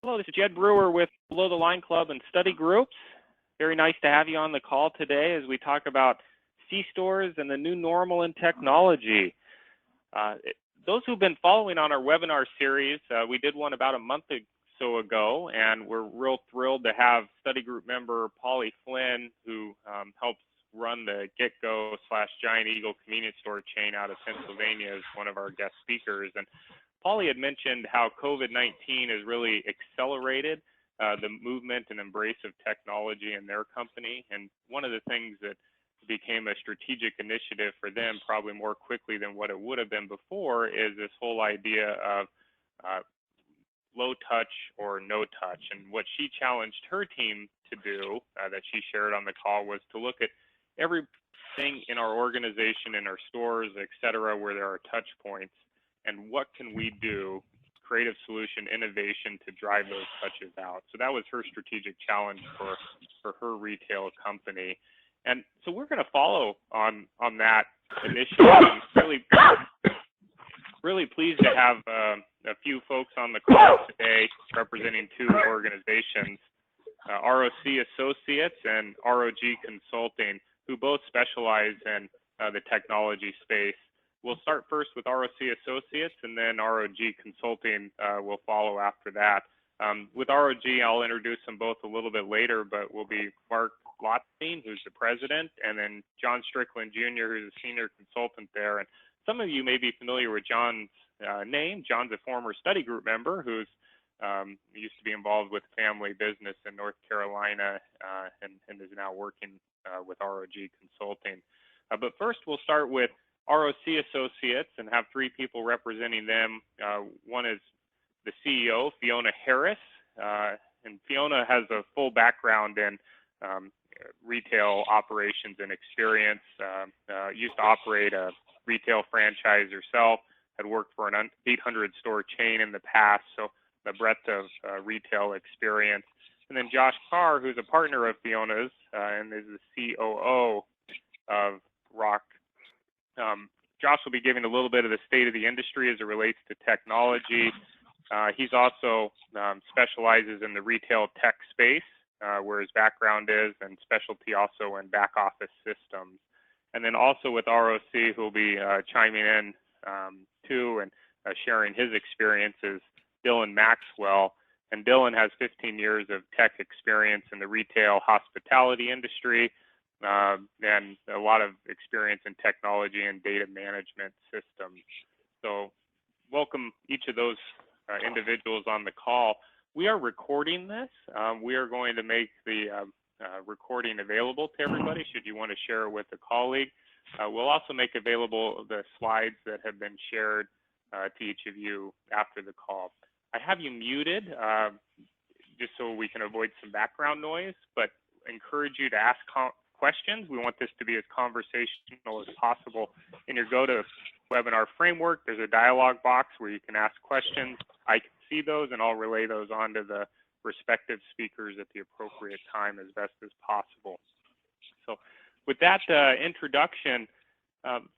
Hello, this is Jed Brewer with Below the Line Club and Study Groups. Very nice to have you on the call today as we talk about C-stores and the new normal in technology. Those who've been following on our webinar series, we did one about a month or so ago, and we're real thrilled to have study group member Polly Flynn, who helps run the Get-Go/Giant Eagle convenience store chain out of Pennsylvania, as one of our guest speakers. And Polly had mentioned how COVID-19 has really accelerated the movement and embrace of technology in their company. And one of the things that became a strategic initiative for them probably more quickly than what it would have been before is this whole idea of low touch or no touch. And what she challenged her team to do that she shared on the call was to look at everything in our organization, in our stores, et cetera, where there are touch points, and what can we do, creative solution, innovation, to drive those touches out. So that was her strategic challenge for her retail company. And so we're going to follow on that initiative. I'm really pleased to have a few folks on the call today representing two organizations, ROC Associates and ROG Consulting, who both specialize in the technology space. We'll start first with ROC Associates, and then ROG Consulting will follow after that. With ROG, I'll introduce them both a little bit later, but will be Mark Lotzstein, who's the president, and then John Strickland Jr., who's a senior consultant there. And some of you may be familiar with John's name. John's a former study group member who's used to be involved with family business in North Carolina and is now working with ROG Consulting. But first, we'll start with ROC Associates and have three people representing them. One is the CEO, Fiona Harris, and Fiona has a full background in retail operations and experience. Used to operate a retail franchise herself, had worked for an 800-store chain in the past, so the breadth of retail experience. And then Josh Carr, who's a partner of Fiona's and is the COO of ROC. Josh will be giving a little bit of the state of the industry as it relates to technology. He's also specializes in the retail tech space, where his background is, and specialty also in back office systems. And then also with ROC, who'll be chiming in too and sharing his experiences, Dylan Maxwell. And Dylan has 15 years of tech experience in the retail hospitality industry, and a lot of experience in technology and data management systems. So welcome each of those individuals on the call. We are recording this. We are going to make the recording available to everybody should you want to share it with a colleague. We'll also make available the slides that have been shared to each of you after the call. I have you muted just so we can avoid some background noise, but encourage you to ask questions. We want this to be as conversational as possible. In your GoToWebinar framework, there's a dialog box where you can ask questions. I can see those, and I'll relay those on to the respective speakers at the appropriate time as best as possible. So with that introduction,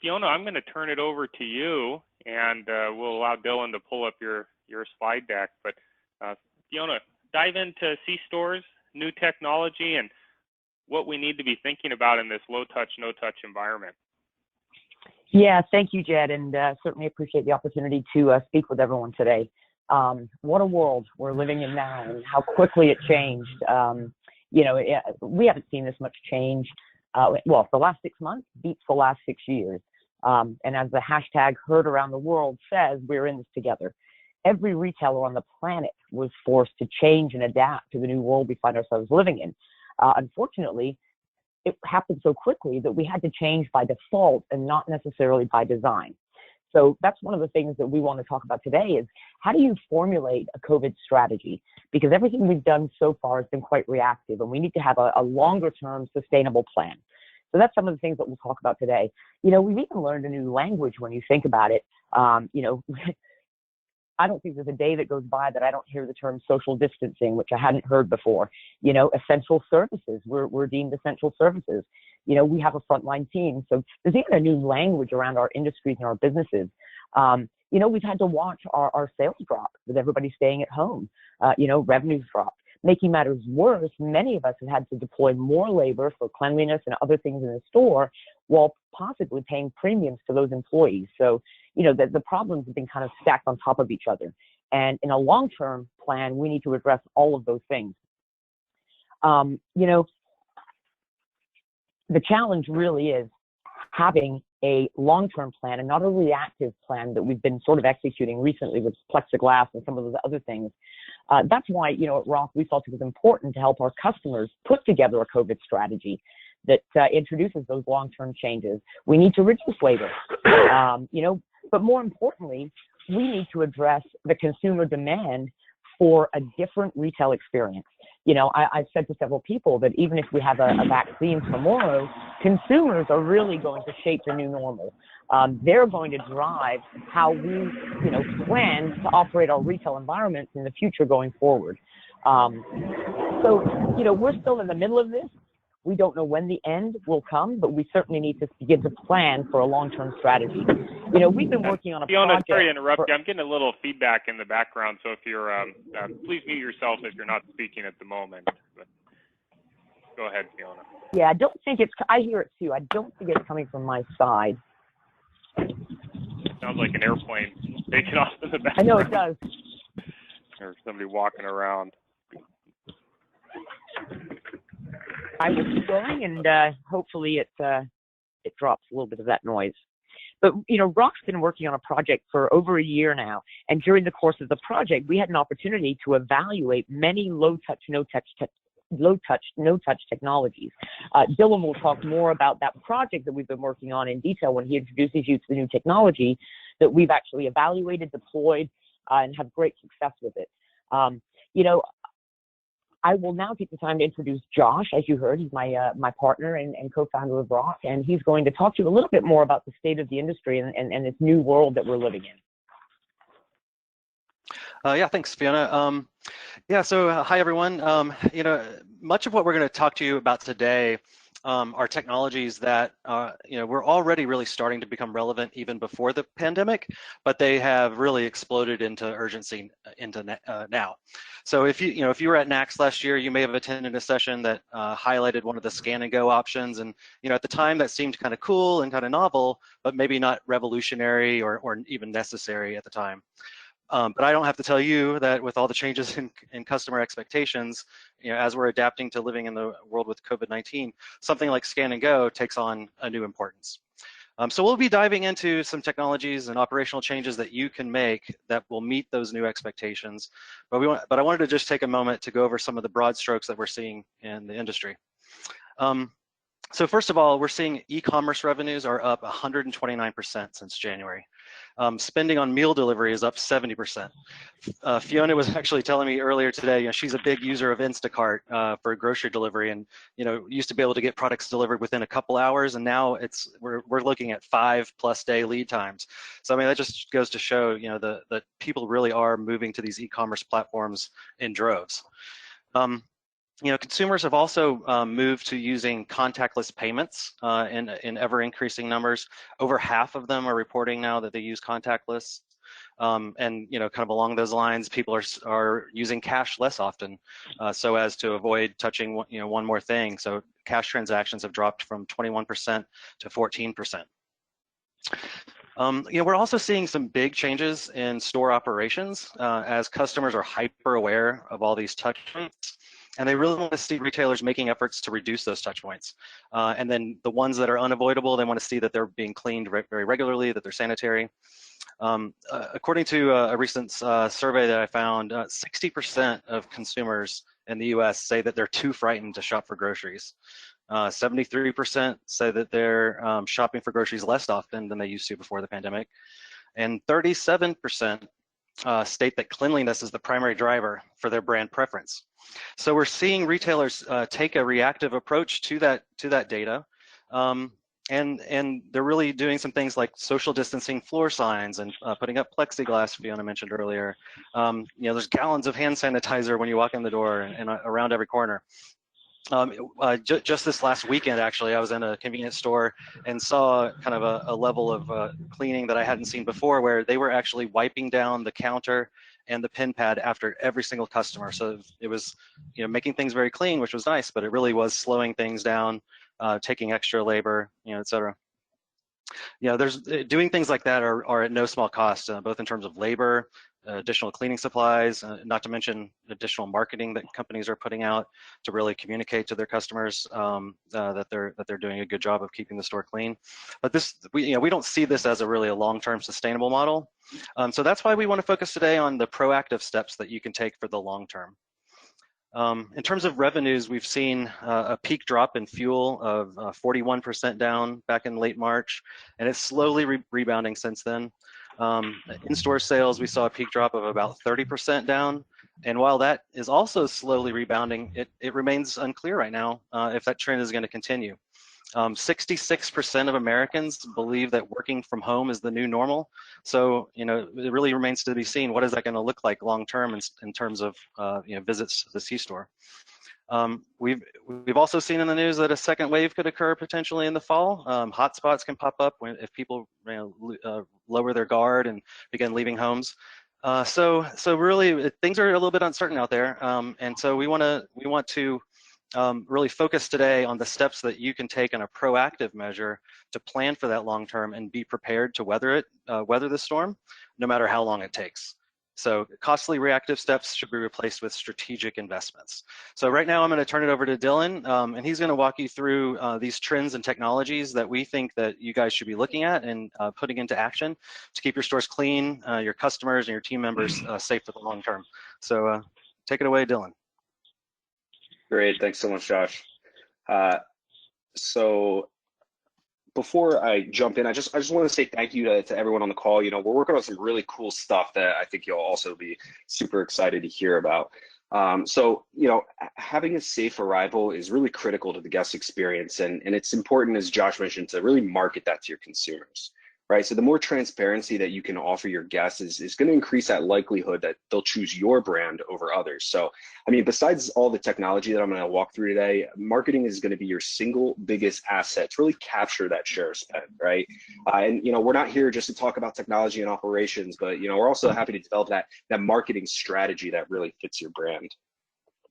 Fiona, I'm going to turn it over to you, and we'll allow Dylan to pull up your slide deck. But Fiona, dive into C-stores, new technology, and what we need to be thinking about in this low-touch, no-touch environment. Yeah, thank you, Jed, and certainly appreciate the opportunity to speak with everyone today. What a world we're living in now, and how quickly it changed. You know, we haven't seen this much change. Well, the last 6 months beats the last 6 years. And as the hashtag heard around the world says, we're in this together. Every retailer on the planet was forced to change and adapt to the new world we find ourselves living in. Unfortunately, it happened so quickly that we had to change by default and not necessarily by design. So that's one of the things that we want to talk about today is how do you formulate a COVID strategy? Because everything we've done so far has been quite reactive, and we need to have a longer-term sustainable plan. So that's some of the things that we'll talk about today. You know, we've even learned a new language when you think about it. You know, I don't think there's a day that goes by that I don't hear the term social distancing, which I hadn't heard before. You know, essential services, we're deemed essential services. You know, we have a frontline team. So there's even a new language around our industries and our businesses. we've had to watch our sales drop with everybody staying at home. Revenues drop. Making matters worse, many of us have had to deploy more labor for cleanliness and other things in the store while possibly paying premiums to those employees. So, the problems have been kind of stacked on top of each other. And in a long-term plan, we need to address all of those things. The challenge really is having a long-term plan and not a reactive plan that we've been sort of executing recently with plexiglass and some of those other things. That's why, at ROC, we felt it was important to help our customers put together a COVID strategy that introduces those long-term changes. We need to reduce labor, but more importantly, we need to address the consumer demand for a different retail experience. I've said to several people that even if we have a vaccine tomorrow, consumers are really going to shape the new normal. They're going to drive how we, plan to operate our retail environments in the future going forward. So, we're still in the middle of this. We don't know when the end will come, but we certainly need to begin to plan for a long-term strategy. We've been working on a Fiona, project. sorry to interrupt you. I'm getting a little feedback in the background, so if you're, please mute yourself if you're not speaking at the moment. But go ahead, Fiona. Yeah, I hear it too. I don't think it's coming from my side. Sounds like an airplane taking off in the background. I know it does. Or somebody walking around. I will keep going, and hopefully it drops a little bit of that noise. But, ROC's been working on a project for over a year now, and during the course of the project, we had an opportunity to evaluate many low-touch, no-touch technologies. Dylan will talk more about that project that we've been working on in detail when he introduces you to the new technology that we've actually evaluated, deployed, and have great success with it. I will now take the time to introduce Josh. As you heard, he's my partner and co-founder of ROC, and he's going to talk to you a little bit more about the state of the industry and this new world that we're living in. Yeah, thanks, Fiona. So hi, everyone. Much of what we're going to talk to you about today are technologies that were already really starting to become relevant even before the pandemic, but they have really exploded into urgency now. So if you were at NACS last year, you may have attended a session that highlighted one of the scan and go options, and at the time that seemed kind of cool and kind of novel, but maybe not revolutionary or even necessary at the time. But I don't have to tell you that with all the changes in customer expectations, as we're adapting to living in the world with COVID-19, something like Scan and Go takes on a new importance. So we'll be diving into some technologies and operational changes that you can make that will meet those new expectations. But I wanted to just take a moment to go over some of the broad strokes that we're seeing in the industry. So first of all, we're seeing e-commerce revenues are up 129% since January. Spending on meal delivery is up 70%. Fiona was actually telling me earlier today, she's a big user of Instacart for grocery delivery, and used to be able to get products delivered within a couple hours, and now we're looking at 5+ day lead times. So I mean, that just goes to show that people really are moving to these e-commerce platforms in droves. Consumers have also moved to using contactless payments in ever-increasing numbers. Over half of them are reporting now that they use contactless. And kind of along those lines, people are using cash less often, so as to avoid touching one more thing. So cash transactions have dropped from 21% to 14%. We're also seeing some big changes in store operations as customers are hyper aware of all these touch points. And they really want to see retailers making efforts to reduce those touch points. And then the ones that are unavoidable, they want to see that they're being cleaned very regularly, that they're sanitary. According to a recent survey that I found, 60% of consumers in the US say that they're too frightened to shop for groceries. 73% say that they're shopping for groceries less often than they used to before the pandemic. And 37% state that cleanliness is the primary driver for their brand preference. So we're seeing retailers take a reactive approach to that data, and they're really doing some things like social distancing floor signs and putting up plexiglass, Fiona mentioned earlier. There's gallons of hand sanitizer when you walk in the door and around every corner. Just this last weekend, actually, I was in a convenience store and saw kind of a level of cleaning that I hadn't seen before, where they were actually wiping down the counter and the pin pad after every single customer. So it was, making things very clean, which was nice, but it really was slowing things down, taking extra labor, et cetera. There's doing things like that are at no small cost, both in terms of labor, additional cleaning supplies, not to mention additional marketing that companies are putting out to really communicate to their customers that they're doing a good job of keeping the store clean. But we don't see this as a long-term sustainable model. So that's why we want to focus today on the proactive steps that you can take for the long term. In terms of revenues, we've seen a peak drop in fuel of 41% down back in late March, and it's slowly rebounding since then. In-store sales, we saw a peak drop of about 30% down, and while that is also slowly rebounding, it remains unclear right now if that trend is going to continue. 66% of Americans believe that working from home is the new normal. So, it really remains to be seen. What is that going to look like long term in terms of visits to the C-store? We've also seen in the news that a second wave could occur potentially in the fall. Hotspots can pop up if people lower their guard and begin leaving homes. So really things are a little bit uncertain out there, and so we want to really focus today on the steps that you can take in a proactive measure to plan for that long term and be prepared to weather the storm, no matter how long it takes. So costly reactive steps should be replaced with strategic investments. So right now I'm going to turn it over to Dylan, and he's going to walk you through these trends and technologies that we think that you guys should be looking at and putting into action to keep your stores clean, your customers and your team members safe for the long term. So take it away, Dylan. Great, thanks so much, Josh. So before I jump in, I just want to say thank you to everyone on the call. We're working on some really cool stuff that I think you'll also be super excited to hear about. So having a safe arrival is really critical to the guest experience, and it's important, as Josh mentioned, to really market that to your consumers. Right, so the more transparency that you can offer your guests is going to increase that likelihood that they'll choose your brand over others. So, besides all the technology that I'm going to walk through today, marketing is going to be your single biggest asset to really capture that share of spend, right? And we're not here just to talk about technology and operations, but we're also happy to develop that marketing strategy that really fits your brand.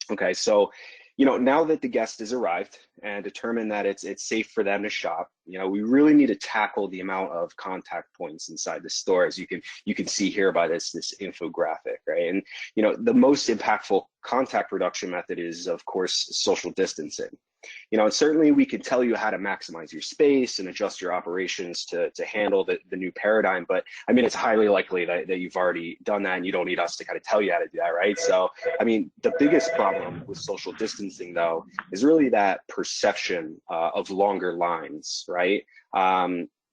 Okay, so now that the guest has arrived and determined that it's safe for them to shop, we really need to tackle the amount of contact points inside the store, as you can see here by this infographic, right? And the most impactful contact reduction method is, of course, social distancing. And certainly we can tell you how to maximize your space and adjust your operations to handle the new paradigm, but it's highly likely that you've already done that and you don't need us to kind of tell you how to do that, right? So the biggest problem with social distancing, though, is really that perception of longer lines, right?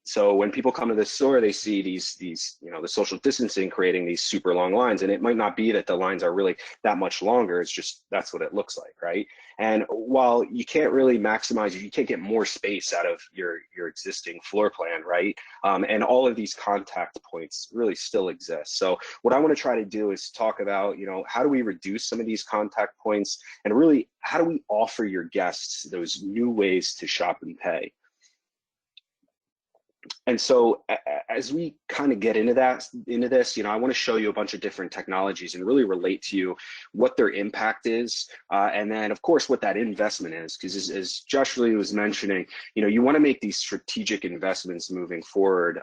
So when people come to the store, they see these the social distancing creating these super long lines, and it might not be that the lines are really that much longer. It's just that's what it looks like, right? And while you can't really maximize, you can't get more space out of your existing floor plan, right? And all of these contact points really still exist. So what I want to try to do is talk about, how do we reduce some of these contact points, and really how do we offer your guests those new ways to shop and pay? And so as we kind of get into this, I want to show you a bunch of different technologies and really relate to you what their impact is, and then of course what that investment is, because as Josh really was mentioning, you want to make these strategic investments moving forward.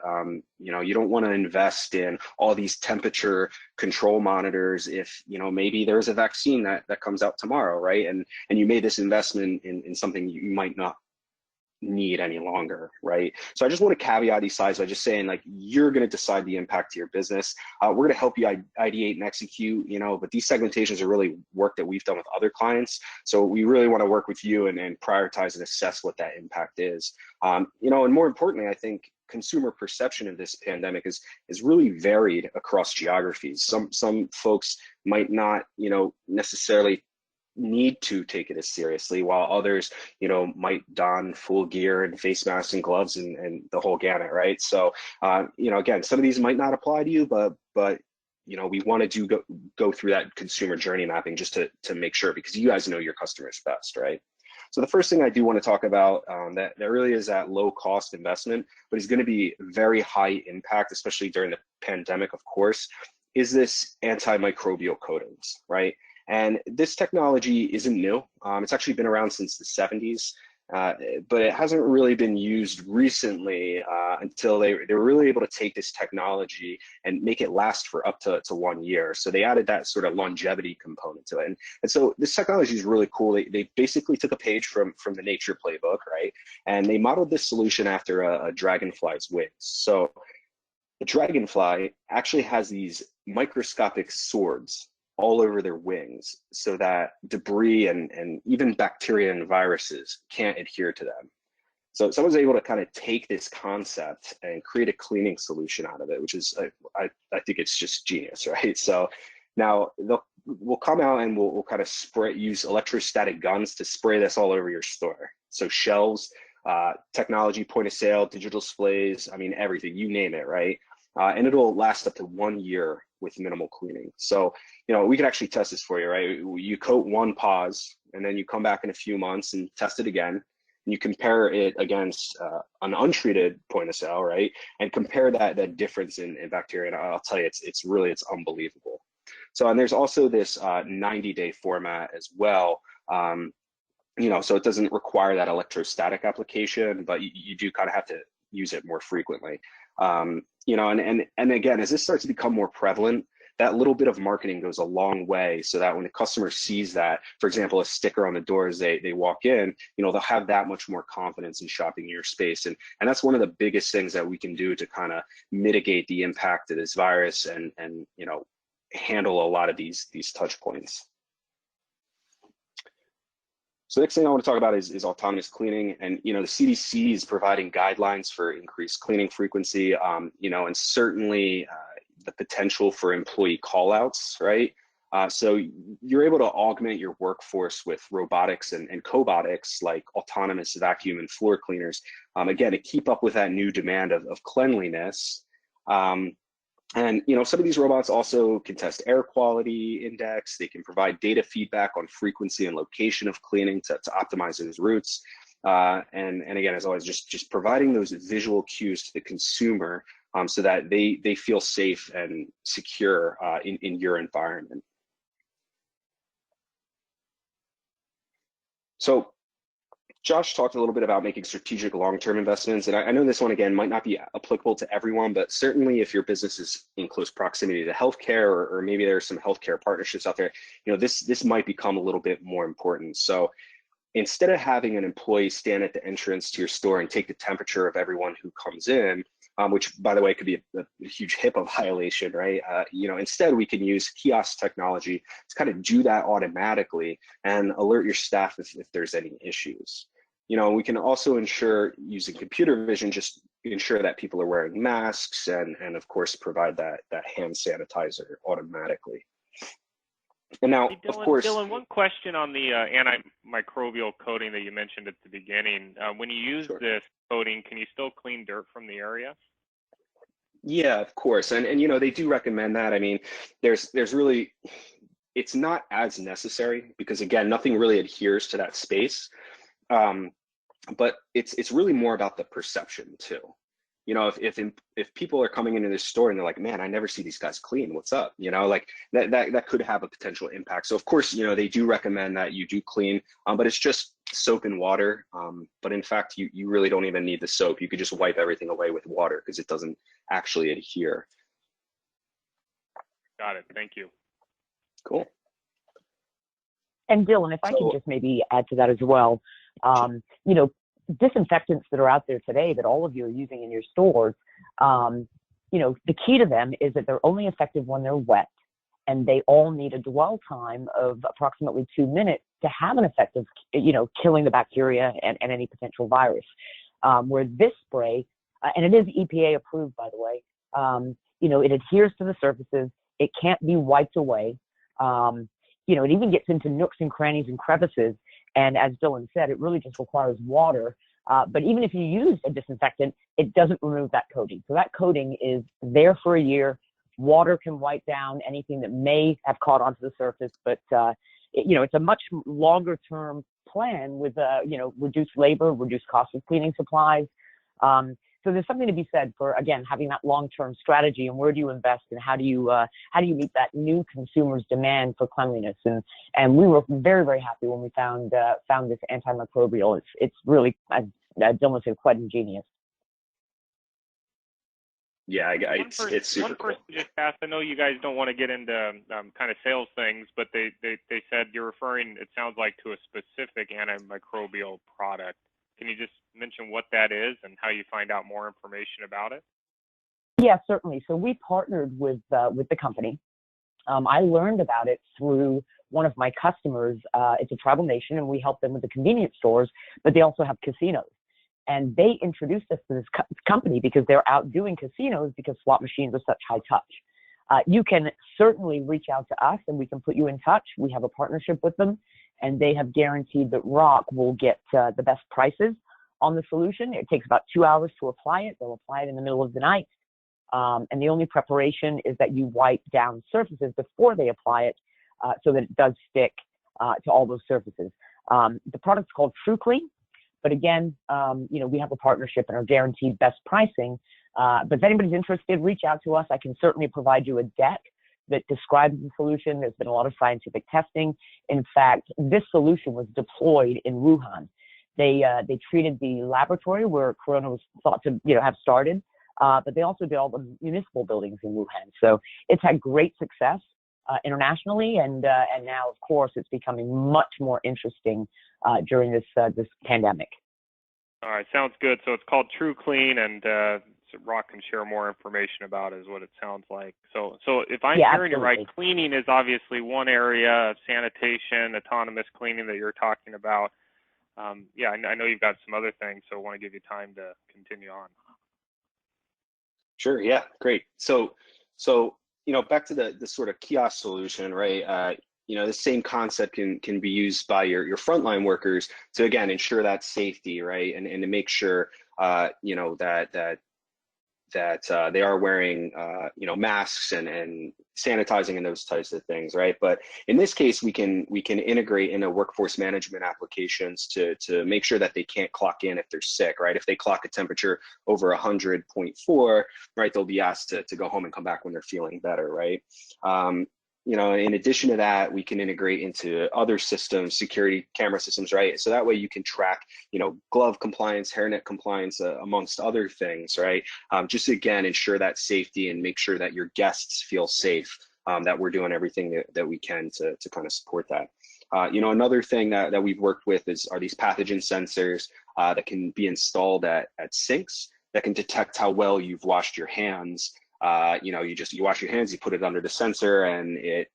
You don't want to invest in all these temperature control monitors if maybe there's a vaccine that comes out tomorrow, right? And you made this investment in something you might not need any longer, right? So I just want to caveat these slides by just saying, like, you're going to decide the impact to your business. We're going to help you ideate and execute, but these segmentations are really work that we've done with other clients. So we really want to work with you and prioritize and assess what that impact is. And more importantly, I think consumer perception of this pandemic is really varied across geographies. Some folks might not, necessarily need to take it as seriously, while others, might don full gear and face masks and gloves and the whole gamut, right? So, again, some of these might not apply to you, but we want to go through that consumer journey mapping just to make sure, because you guys know your customers best, right? So the first thing I do want to talk about that really is that low cost investment, but is going to be very high impact, especially during the pandemic, of course, is this antimicrobial coatings, right? And this technology isn't new. It's actually been around since the 70s. But it hasn't really been used recently until they were really able to take this technology and make it last for up to 1 year. So they added that sort of longevity component to it. And so this technology is really cool. They basically took a page from the nature playbook, right? And they modeled this solution after a dragonfly's wings. So the dragonfly actually has these microscopic swords all over their wings so that debris and even bacteria and viruses can't adhere to them. So someone's able to kind of take this concept and create a cleaning solution out of it, which is, I think it's just genius, right? So now we'll come out and we'll kind of use electrostatic guns to spray this all over your store. So shelves, technology, point of sale, digital displays, I mean, everything, you name it, right? And it'll last up to 1 year with minimal cleaning. So, we can actually test this for you, right? You coat one pause, and then you come back in a few months and test it again. And you compare it against an untreated point of sale, right? And compare that difference in bacteria. And I'll tell you, it's unbelievable. So, and there's also this 90-day format as well. So it doesn't require that electrostatic application, but you do kind of have to use it more frequently. And again, as this starts to become more prevalent, that little bit of marketing goes a long way so that when the customer sees that, for example, a sticker on the door as they walk in, they'll have that much more confidence in shopping in your space. And that's one of the biggest things that we can do to kind of mitigate the impact of this virus and handle a lot of these touch points. So the next thing I want to talk about is autonomous cleaning. And, the CDC is providing guidelines for increased cleaning frequency, and certainly the potential for employee callouts, right? So you're able to augment your workforce with robotics and cobotics like autonomous vacuum and floor cleaners, again, to keep up with that new demand of cleanliness. And some of these robots also can test air quality index. They can provide data feedback on frequency and location of cleaning to optimize those routes. And again, as always, just providing those visual cues to the consumer so that they feel safe and secure in your environment. So Josh talked a little bit about making strategic long-term investments, and I know this one, again, might not be applicable to everyone, but certainly if your business is in close proximity to healthcare, or maybe there are some healthcare partnerships out there, this might become a little bit more important. So instead of having an employee stand at the entrance to your store and take the temperature of everyone who comes in, which, by the way, could be a huge HIPAA violation, right? Instead, we can use kiosk technology to kind of do that automatically and alert your staff if there's any issues. We can also ensure, using computer vision, just ensure that people are wearing masks and of course, provide that hand sanitizer automatically. And now, hey, Dylan, of course, Dylan, one question on the antimicrobial coating that you mentioned at the beginning. When you use this coating, can you still clean dirt from the area? Yeah, of course. And they do recommend that. I mean, there's really, it's not as necessary because, again, nothing really adheres to that space. But it's really more about the perception too. If people are coming into this store and they're like, man, I never see these guys clean, what's up? Like that could have a potential impact. So of course, they do recommend that you do clean, but it's just soap and water. But in fact, you really don't even need the soap. You could just wipe everything away with water because it doesn't actually adhere. Got it. Thank you. Cool. And Dylan, if I can just maybe add to that as well, disinfectants that are out there today that all of you are using in your stores, the key to them is that they're only effective when they're wet, and they all need a dwell time of approximately 2 minutes to have an effective, killing the bacteria and any potential virus. Where this spray, and it is EPA approved, by the way, it adheres to the surfaces. It can't be wiped away. It even gets into nooks and crannies and crevices. And as Dylan said, it really just requires water. But even if you use a disinfectant, it doesn't remove that coating. So that coating is there for a year. Water can wipe down anything that may have caught onto the surface. But, it's a much longer term plan with, reduced labor, reduced cost of cleaning supplies. So there's something to be said for, again, having that long-term strategy and where do you invest and how do you meet that new consumer's demand for cleanliness. And we were very, very happy when we found this antimicrobial. It's really, I almost say, quite ingenious. Yeah, it's super one cool. person just asked, I know you guys don't want to get into kind of sales things, but they said you're referring, it sounds like, to a specific antimicrobial product. Can you just mention what that is and how you find out more information about it? Yeah, certainly. So we partnered with the company. I learned about it through one of my customers. It's a tribal nation, and we help them with the convenience stores, but they also have casinos. And they introduced us to this company because they're out doing casinos because slot machines are such high touch. You can certainly reach out to us and we can put you in touch. We have a partnership with them, and they have guaranteed that ROC will get the best prices on the solution. It takes about 2 hours to apply it. They'll apply it in the middle of the night. And the only preparation is that you wipe down surfaces before they apply it so that it does stick to all those surfaces. The product's called TrueClean. But again, we have a partnership and are guaranteed best pricing. But if anybody's interested, reach out to us. I can certainly provide you a deck that describes the solution. There's been a lot of scientific testing. In fact, this solution was deployed in Wuhan. They treated the laboratory where Corona was thought to have started, but they also did all the municipal buildings in Wuhan. So it's had great success internationally, and now, of course, it's becoming much more interesting during this pandemic. All right, sounds good. So it's called TrueClean, and so ROC can share more information about it, is what it sounds like. So if I'm hearing you right, cleaning is obviously one area, sanitation, autonomous cleaning that you're talking about. I know you've got some other things, so I want to give you time to continue on. Sure. Yeah. Great. So back to the sort of kiosk solution, right? The same concept can be used by your frontline workers to, again, ensure that safety, right, and to make sure that they are wearing masks and sanitizing and those types of things, right? But in this case, we can integrate into workforce management applications to make sure that they can't clock in if they're sick, right? If they clock a temperature over 100.4, right, they'll be asked to go home and come back when they're feeling better, right? In addition to that, we can integrate into other systems, security camera systems, right? So that way you can track, glove compliance, hairnet compliance, amongst other things, right? Just to, again, ensure that safety and make sure that your guests feel safe, that we're doing everything that we can to kind of support that. Another thing that we've worked with are these pathogen sensors that can be installed at sinks that can detect how well you've washed your hands. You wash your hands, you put it under the sensor, and it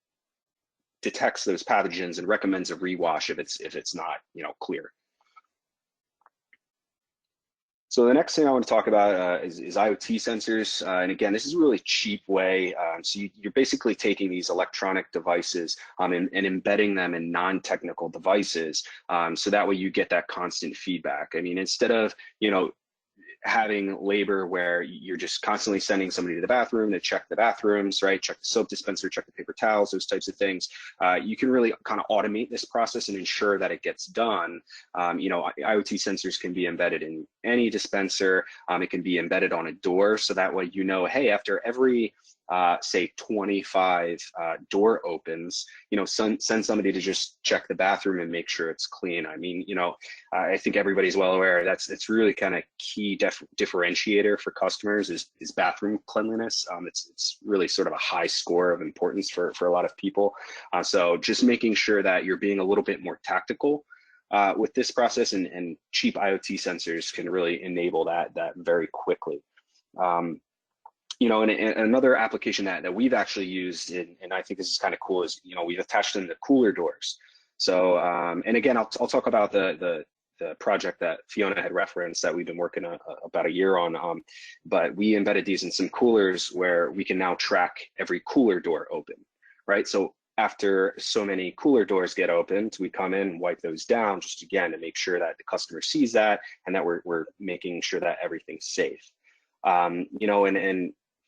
detects those pathogens and recommends a rewash if it's not clear. So the next thing I want to talk about is IoT sensors, and again, this is a really cheap way. So you're basically taking these electronic devices and embedding them in non-technical devices, so that way you get that constant feedback. I mean, instead of having labor where you're just constantly sending somebody to the bathroom to check the bathrooms, right? Check the soap dispenser, check the paper towels, those types of things. You can really kind of automate this process and ensure that it gets done. IoT sensors can be embedded in any dispenser. It can be embedded on a door. So that way, hey, after every say 25 door opens, send somebody to just check the bathroom and make sure it's clean. I mean, I think everybody's well aware it's really kind of key differentiator for customers is bathroom cleanliness. It's really sort of a high score of importance for a lot of people. So just making sure that you're being a little bit more tactical with this process, and cheap IoT sensors can really enable that very quickly. And another application that we've actually used, and I think this is kind of cool, is we've attached them to cooler doors. So and again, I'll talk about the project that Fiona had referenced that we've been working about a year on. But we embedded these in some coolers where we can now track every cooler door open, right? So after so many cooler doors get opened, we come in and wipe those down, just again to make sure that the customer sees that and that we're making sure that everything's safe. And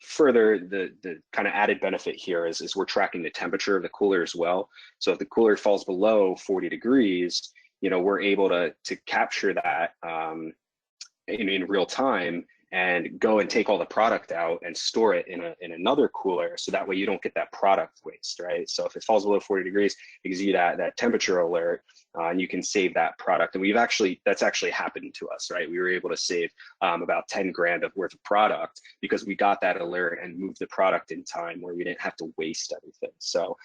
further, the kind of added benefit here is we're tracking the temperature of the cooler as well. So if the cooler falls below 40 degrees, we're able to capture that in real time and go and take all the product out and store it in another cooler, so that way you don't get that product waste, right? So if it falls below 40 degrees, it gives you that temperature alert, and you can save that product. And that's actually happened to us, right? We were able to save about 10 grand worth of product because we got that alert and moved the product in time where we didn't have to waste everything. So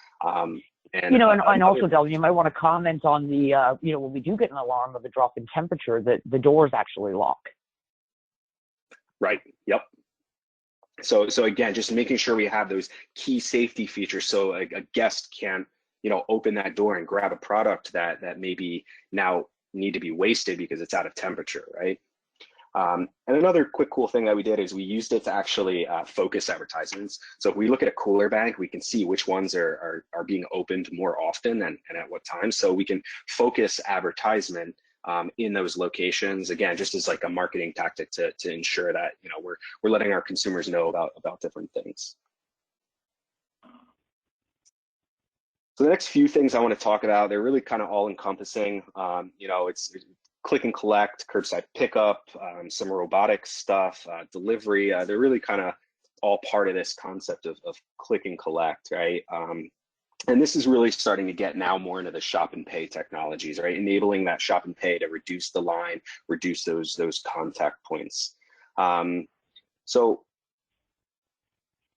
and also, Delvin, you might want to comment on the when we do get an alarm of a drop in temperature, that the doors actually lock. Right. Yep. So again, just making sure we have those key safety features, so a guest can, open that door and grab a product that maybe now need to be wasted because it's out of temperature, right? And another quick cool thing that we did is we used it to actually focus advertisements. So if we look at a cooler bank, we can see which ones are being opened more often and at what time. So we can focus advertisement in those locations, again, just as like a marketing tactic to ensure that we're letting our consumers know about different things. So the next few things I want to talk about, they're really kind of all encompassing. It's click and collect, curbside pickup, some robotics stuff, delivery. They're really kind of all part of this concept of click and collect, right? And this is really starting to get now more into the shop and pay technologies, right? Enabling that shop and pay to reduce the line, reduce those contact points. So,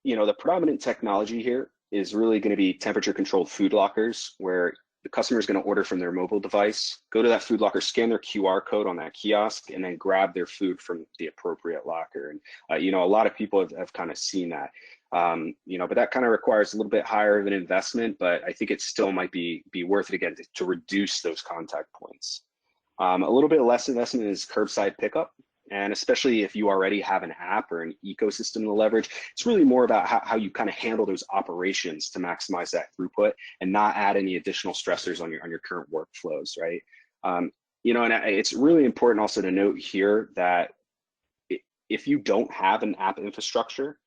the predominant technology here is really going to be temperature controlled food lockers, where the customer is going to order from their mobile device, go to that food locker, scan their QR code on that kiosk, and then grab their food from the appropriate locker. And, a lot of people have kind of seen that. But that kind of requires a little bit higher of an investment, but I think it still might be worth it again to reduce those contact points. A little bit less investment is curbside pickup. And especially if you already have an app or an ecosystem to leverage, it's really more about how you kind of handle those operations to maximize that throughput and not add any additional stressors on your current workflows, right? And it's really important also to note here that if you don't have an app infrastructure,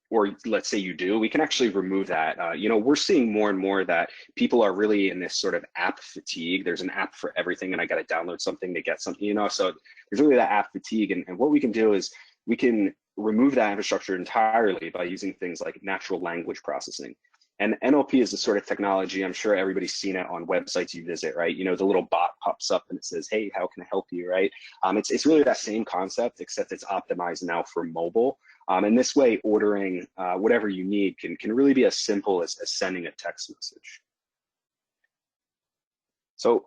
or let's say you do, we can actually remove that. We're seeing more and more that people are really in this sort of app fatigue. There's an app for everything, and I got to download something to get something, so there's really that app fatigue. And what we can do is we can remove that infrastructure entirely by using things like natural language processing. And NLP is the sort of technology, I'm sure everybody's seen it on websites you visit, right? The little bot pops up and it says, hey, how can I help you, right? It's really that same concept, except it's optimized now for mobile. And this way, ordering whatever you need can really be as simple as sending a text message. So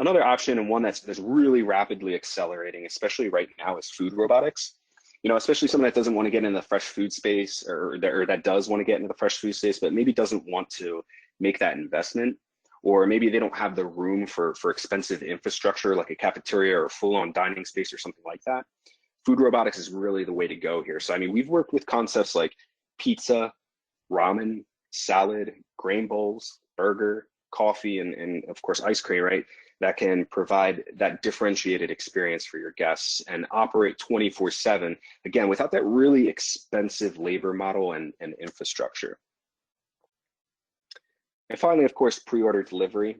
another option, and one that's really rapidly accelerating, especially right now, is food robotics. Especially someone that doesn't want to get into the fresh food space, or that does want to get into the fresh food space, but maybe doesn't want to make that investment, or maybe they don't have the room for expensive infrastructure like a cafeteria or a full-on dining space or something like that. Food robotics is really the way to go here. So, we've worked with concepts like pizza, ramen, salad, grain bowls, burger, coffee, and of course, ice cream, right? That can provide that differentiated experience for your guests and operate 24/7, again, without that really expensive labor model and infrastructure. And finally, of course, pre-order delivery.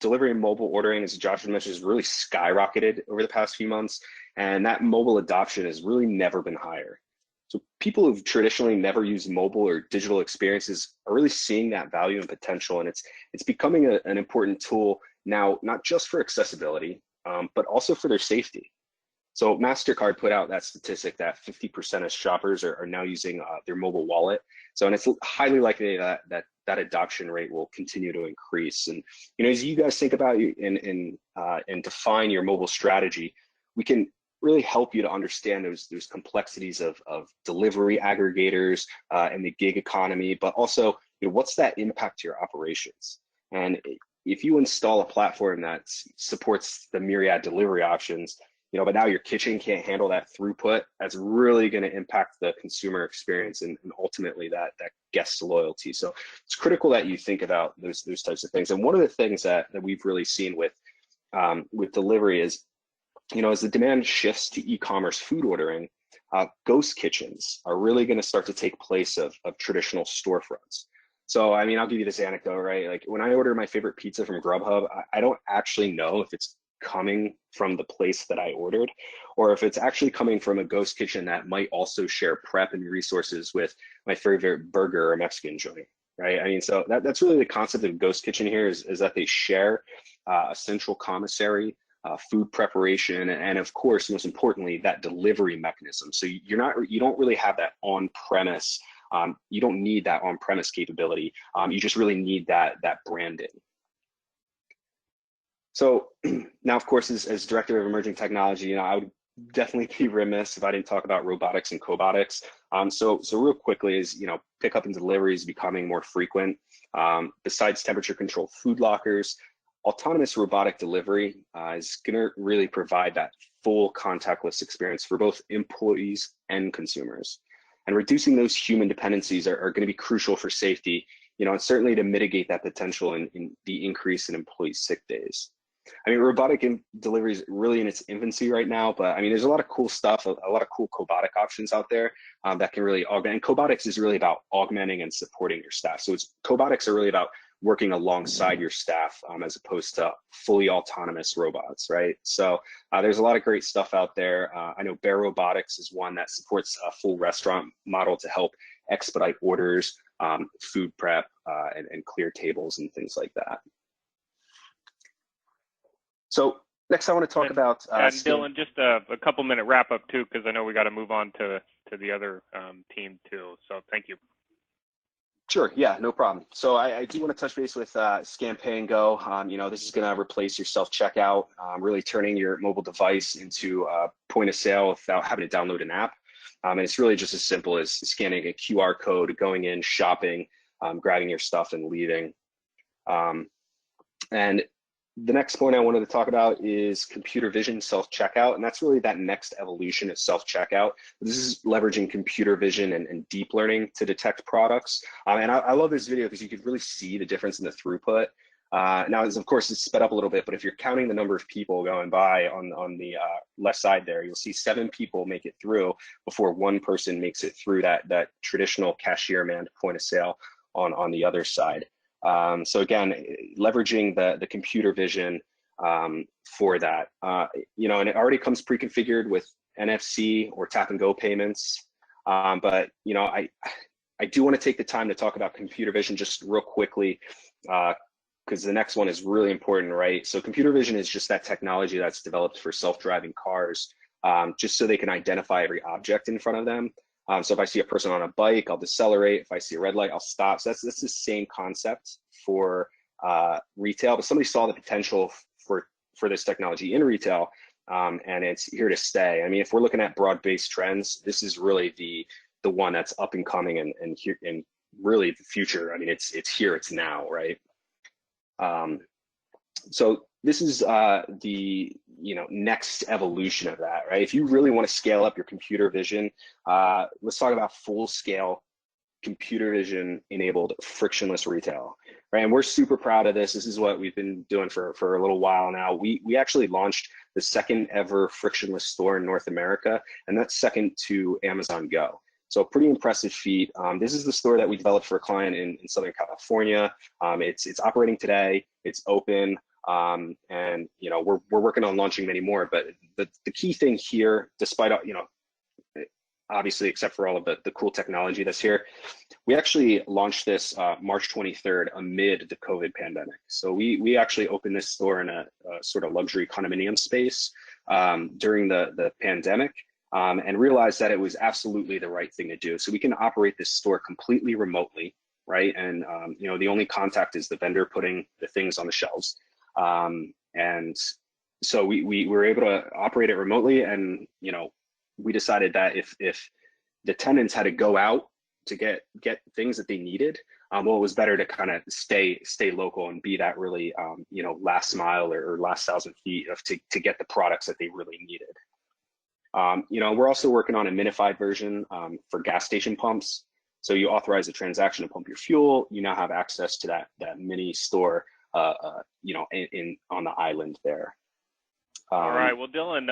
Delivery and mobile ordering, as Josh mentioned, has really skyrocketed over the past few months, and that mobile adoption has really never been higher. So people who've traditionally never used mobile or digital experiences are really seeing that value and potential, and it's becoming an important tool now, not just for accessibility, but also for their safety. So MasterCard put out that statistic that 50% of shoppers are now using their mobile wallet. So, and it's highly likely that adoption rate will continue to increase. And as you guys think about and define your mobile strategy, we can really help you to understand those complexities of delivery aggregators and the gig economy, but also what's that impact to your operations. And if you install a platform that supports the myriad delivery options, but now your kitchen can't handle that throughput, that's really going to impact the consumer experience and ultimately that guest loyalty. So it's critical that you think about those types of things. And one of the things that we've really seen with delivery is, as the demand shifts to e-commerce food ordering, Ghost kitchens are really going to start to take place of traditional storefronts. So, I mean, I'll give you this anecdote, right? Like when I order my favorite pizza from Grubhub, I don't actually know if it's coming from the place that I ordered, or if it's actually coming from a ghost kitchen that might also share prep and resources with my favorite burger or Mexican joint, right? I mean, so that's really the concept of ghost kitchen here is that they share a central commissary, food preparation, and of course, most importantly, that delivery mechanism. So you don't really have that on-premise. You don't need that on-premise capability. You just really need that branding. So now, of course, as Director of Emerging Technology, I would definitely be remiss if I didn't talk about robotics and cobotics. So real quickly is, pickup and delivery is becoming more frequent. Besides temperature-controlled food lockers, autonomous robotic delivery is going to really provide that full contactless experience for both employees and consumers. And reducing those human dependencies are going to be crucial for safety, and certainly to mitigate that potential in the increase in employee sick days. I mean, robotic delivery is really in its infancy right now, but I mean, there's a lot of cool stuff, a lot of cool cobotic options out there that can really augment. And cobotics is really about augmenting and supporting your staff. So cobotics are really about working alongside your staff as opposed to fully autonomous robots, right? So there's a lot of great stuff out there. I know Bear Robotics is one that supports a full restaurant model to help expedite orders, food prep, and clear tables and things like that. So next I want to talk about and Dylan, just a couple minute wrap up too, because I know we got to move on to the other team too. So thank you. Sure, yeah, no problem. So I do want to touch base with Scan Pay and Go. This is going to replace your self-checkout, really turning your mobile device into a point of sale without having to download an app. And it's really just as simple as scanning a QR code, going in, shopping, grabbing your stuff and leaving. And the next point I wanted to talk about is computer vision self-checkout, and that's really that next evolution of self-checkout. This is leveraging computer vision and deep learning to detect products. And I love this video because you could really see the difference in the throughput. Now, of course, it's sped up a little bit, but if you're counting the number of people going by on the left side there, you'll see 7 people make it through before 1 person makes it through that traditional cashier manned point of sale on the other side. So again, leveraging the computer vision for that, and it already comes pre-configured with NFC or tap and go payments. But I do want to take the time to talk about computer vision just real quickly, because the next one is really important, right? So computer vision is just that technology that's developed for self-driving cars, just so they can identify every object in front of them. So if I see a person on a bike, I'll decelerate. If I see a red light, I'll stop. So that's the same concept for retail, but somebody saw the potential for this technology in retail, and it's here to stay. I mean, if we're looking at broad-based trends, this is really the one that's up and coming and here and really the future. I mean, it's here, it's now, right? So this is the next evolution of that, right? If you really want to scale up your computer vision, let's talk about full-scale computer vision enabled frictionless retail, right? And we're super proud of this. This is what we've been doing for a little while now. We actually launched the second ever frictionless store in North America, and that's second to Amazon Go. So pretty impressive feat. This is the store that we developed for a client in Southern California. It's operating today. It's open. And we're working on launching many more, but the key thing here, despite obviously except for all of the cool technology that's here, we actually launched this March 23rd amid the COVID pandemic. So we actually opened this store in a sort of luxury condominium space during the pandemic, and realized that it was absolutely the right thing to do. So we can operate this store completely remotely, right? And the only contact is the vendor putting the things on the shelves. And so we were able to operate it remotely, and we decided that if the tenants had to go out to get things that they needed, well, it was better to kind of stay local and be that really last mile or last 1,000 feet to get the products that they really needed. We're also working on a minified version for gas station pumps. So you authorize a transaction to pump your fuel, you now have access to that mini store on the island there. All right. Well, Dylan,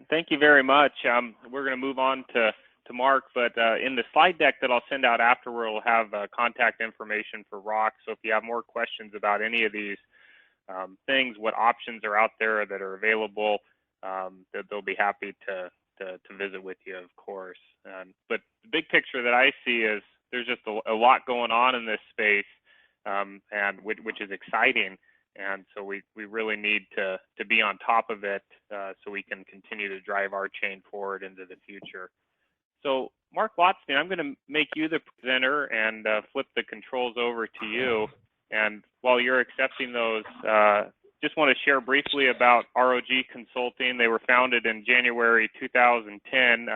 thank you very much. We're going to move on to Mark, but in the slide deck that I'll send out afterward, we'll have contact information for ROC. So if you have more questions about any of these things, what options are out there that are available, that they'll be happy to visit with you, of course. But the big picture that I see is there's just a lot going on in this space, and which is exciting. And so we really need to be on top of it so we can continue to drive our chain forward into the future. So Mark Watson, I'm going to make you the presenter and flip the controls over to you. And while you're accepting those, just want to share briefly about ROG Consulting. They were founded in January 2010.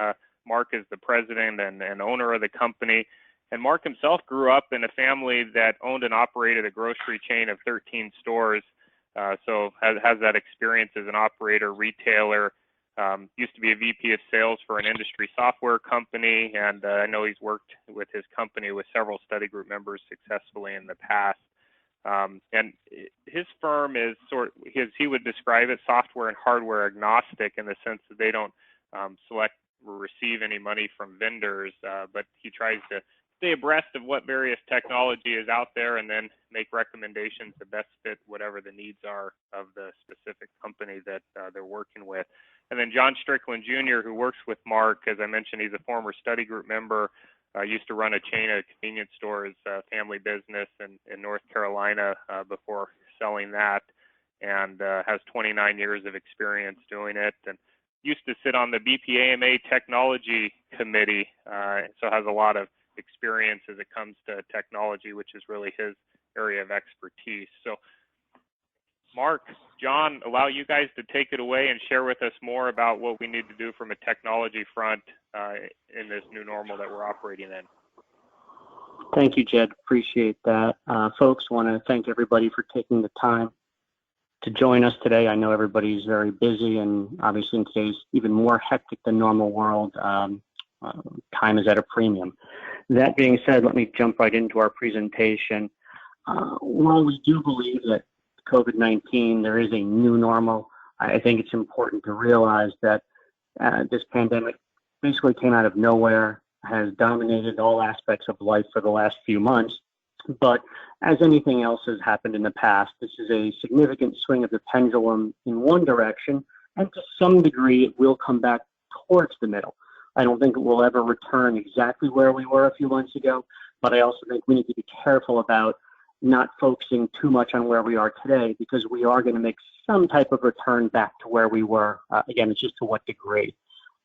Mark is the president and owner of the company. And Mark himself grew up in a family that owned and operated a grocery chain of 13 stores. So has that experience as an operator, retailer. Used to be a VP of sales for an industry software company. And I know he's worked with his company with several study group members successfully in the past. And his firm is he would describe it, software and hardware agnostic, in the sense that they don't select or receive any money from vendors, but he tries to stay abreast of what various technology is out there and then make recommendations to best fit whatever the needs are of the specific company that they're working with. And then John Strickland Jr., who works with Mark, as I mentioned, he's a former study group member, used to run a chain of convenience stores, family business in North Carolina before selling that, and has 29 years of experience doing it, and used to sit on the BPAMA technology committee, so has a lot of experience as it comes to technology, which is really his area of expertise. So Mark, John, allow you guys to take it away and share with us more about what we need to do from a technology front in this new normal that we're operating in. Thank you, Jed. Appreciate that. Folks, want to thank everybody for taking the time to join us today. I know everybody's very busy, and obviously in today's even more hectic than normal world, time is at a premium. That being said, let me jump right into our presentation. While we do believe that COVID-19, there is a new normal, I think it's important to realize that this pandemic basically came out of nowhere, has dominated all aspects of life for the last few months. But as anything else has happened in the past, this is a significant swing of the pendulum in one direction, and to some degree, it will come back towards the middle. I don't think it will ever return exactly where we were a few months ago, but I also think we need to be careful about not focusing too much on where we are today, because we are going to make some type of return back to where we were. Again, it's just to what degree.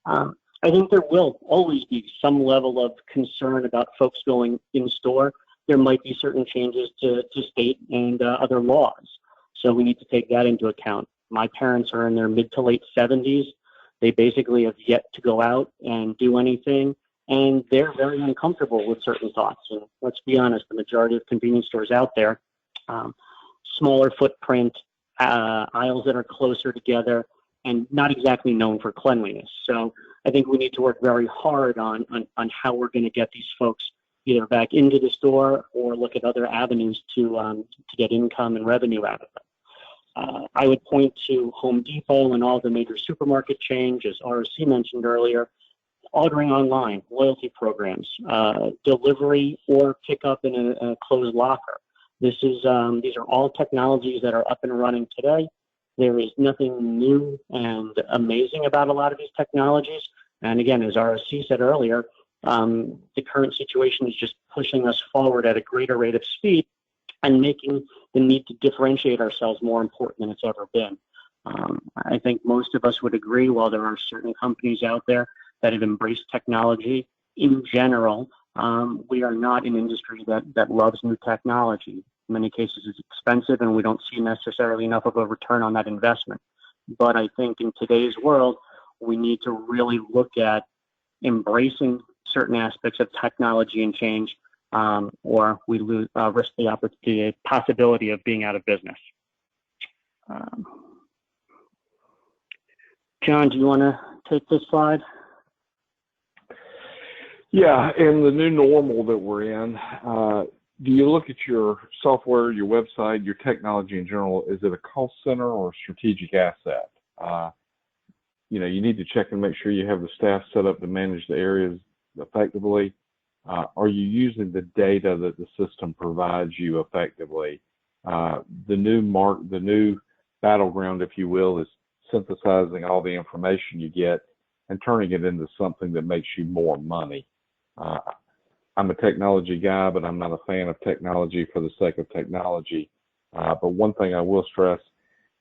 I think there will always be some level of concern about folks going in store. There might be certain changes to state and other laws. So we need to take that into account. My parents are in their mid to late 70s. They basically have yet to go out and do anything, and they're very uncomfortable with certain thoughts. And let's be honest, the majority of convenience stores out there, smaller footprint, aisles that are closer together, and not exactly known for cleanliness. So I think we need to work very hard on how we're going to get these folks either back into the store or look at other avenues to get income and revenue out of them. I would point to Home Depot and all the major supermarket chains, as ROC mentioned earlier, ordering online, loyalty programs, delivery or pickup in a closed locker. These are all technologies that are up and running today. There is nothing new and amazing about a lot of these technologies. And again, as ROC said earlier, the current situation is just pushing us forward at a greater rate of speed and making the need to differentiate ourselves more important than it's ever been. I think most of us would agree, while there are certain companies out there that have embraced technology, in general, we are not an industry that loves new technology. In many cases, it's expensive, and we don't see necessarily enough of a return on that investment. But I think in today's world, we need to really look at embracing certain aspects of technology and change, or we risk the possibility of being out of business. John, do you want to take this slide? Yeah, in the new normal that we're in, do you look at your software, your website, your technology in general, is it a cost center or a strategic asset? You need to check and make sure you have the staff set up to manage the areas effectively. Are you using the data that the system provides you effectively? The new battleground, if you will, is synthesizing all the information you get and turning it into something that makes you more money. I'm a technology guy, but I'm not a fan of technology for the sake of technology. But one thing I will stress,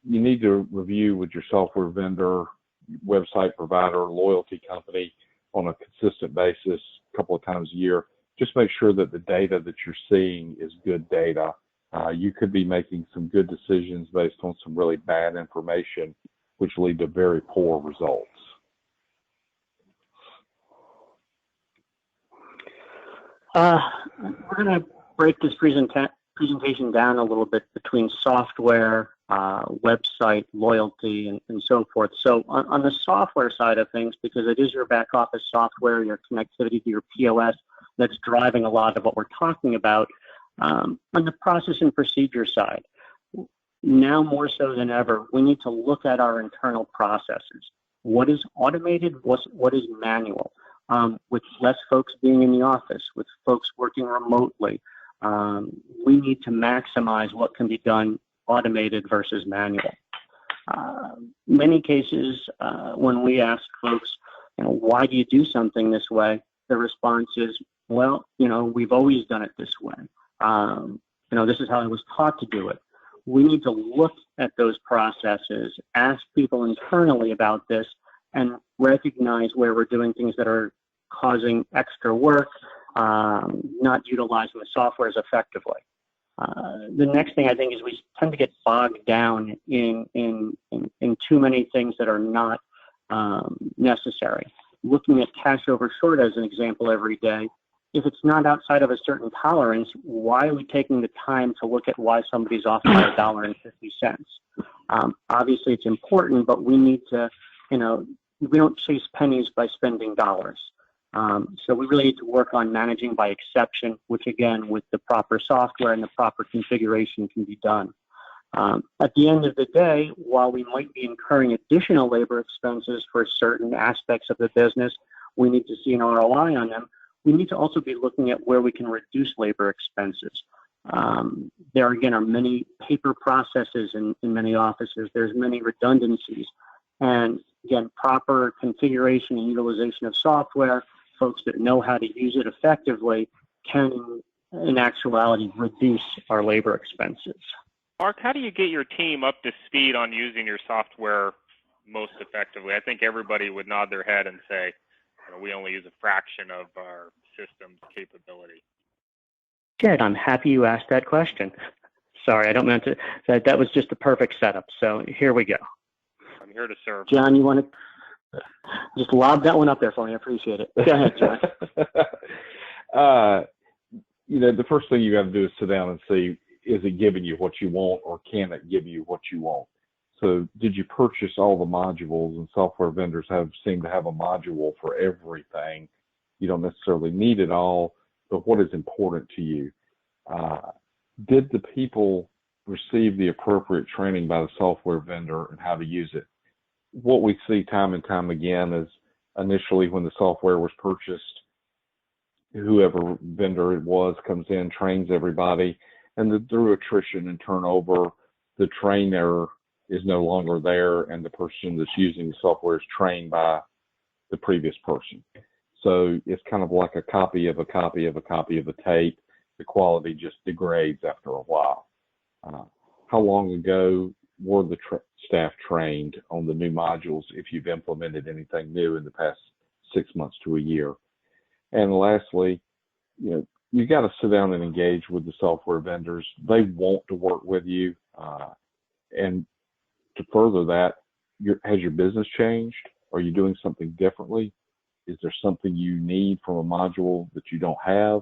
you need to review with your software vendor, website provider, loyalty company on a consistent basis, a couple of times a year. Just make sure that the data that you're seeing is good data. You could be making some good decisions based on some really bad information, which lead to very poor results. We're going to break this presentation down a little bit between software, website, loyalty, and so forth. So on the software side of things, because it is your back office software, your connectivity to your POS, that's driving a lot of what we're talking about. On the process and procedure side, now more so than ever, we need to look at our internal processes. What is automated? What is manual? With less folks being in the office, with folks working remotely, we need to maximize what can be done automated versus manual. Many cases, when we ask folks, why do you do something this way? The response is, well, we've always done it this way. This is how I was taught to do it. We need to look at those processes, ask people internally about this, and recognize where we're doing things that are causing extra work, not utilizing the software as effectively. The next thing I think is we tend to get bogged down in too many things that are not necessary. Looking at cash over short as an example every day, if it's not outside of a certain tolerance, why are we taking the time to look at why somebody's off by $1.50? Obviously it's important, but we need to, we don't chase pennies by spending dollars. So we really need to work on managing by exception, which again, with the proper software and the proper configuration can be done. At the end of the day, while we might be incurring additional labor expenses for certain aspects of the business, we need to see an ROI on them. We need to also be looking at where we can reduce labor expenses. There again are many paper processes in many offices. There's many redundancies. And again, proper configuration and utilization of software, folks that know how to use it effectively can, in actuality, reduce our labor expenses. Mark, how do you get your team up to speed on using your software most effectively? I think everybody would nod their head and say, we only use a fraction of our system's capability. Jed, I'm happy you asked that question. Sorry, I don't mean to. That was just the perfect setup. So here we go. I'm here to serve. John, you want to just lob that one up there for me? I appreciate it. Go ahead, John. The first thing you got to do is sit down and see, is it giving you what you want, or can it give you what you want? So did you purchase all the modules? And software vendors seem to have a module for everything. You don't necessarily need it all, but what is important to you? Did the people receive the appropriate training by the software vendor and how to use it? What we see time and time again is initially when the software was purchased, whoever vendor it was comes in, trains everybody, and through attrition and turnover, the trainer is no longer there, and the person that's using the software is trained by the previous person. So it's kind of like a copy of a copy of a copy of a tape. The quality just degrades after a while. How long ago were the staff trained on the new modules if you've implemented anything new in the past 6 months to a year? And lastly, you got to sit down and engage with the software vendors. They want to work with you. And to further that, has your business changed? Are you doing something differently? Is there something you need from a module that you don't have?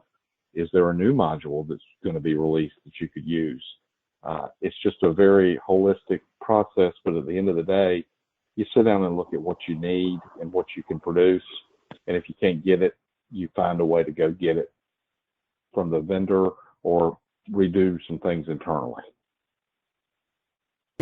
Is there a new module that's going to be released that you could use? It's just a very holistic process, but at the end of the day, you sit down and look at what you need and what you can produce. And if you can't get it, you find a way to go get it from the vendor or redo some things internally.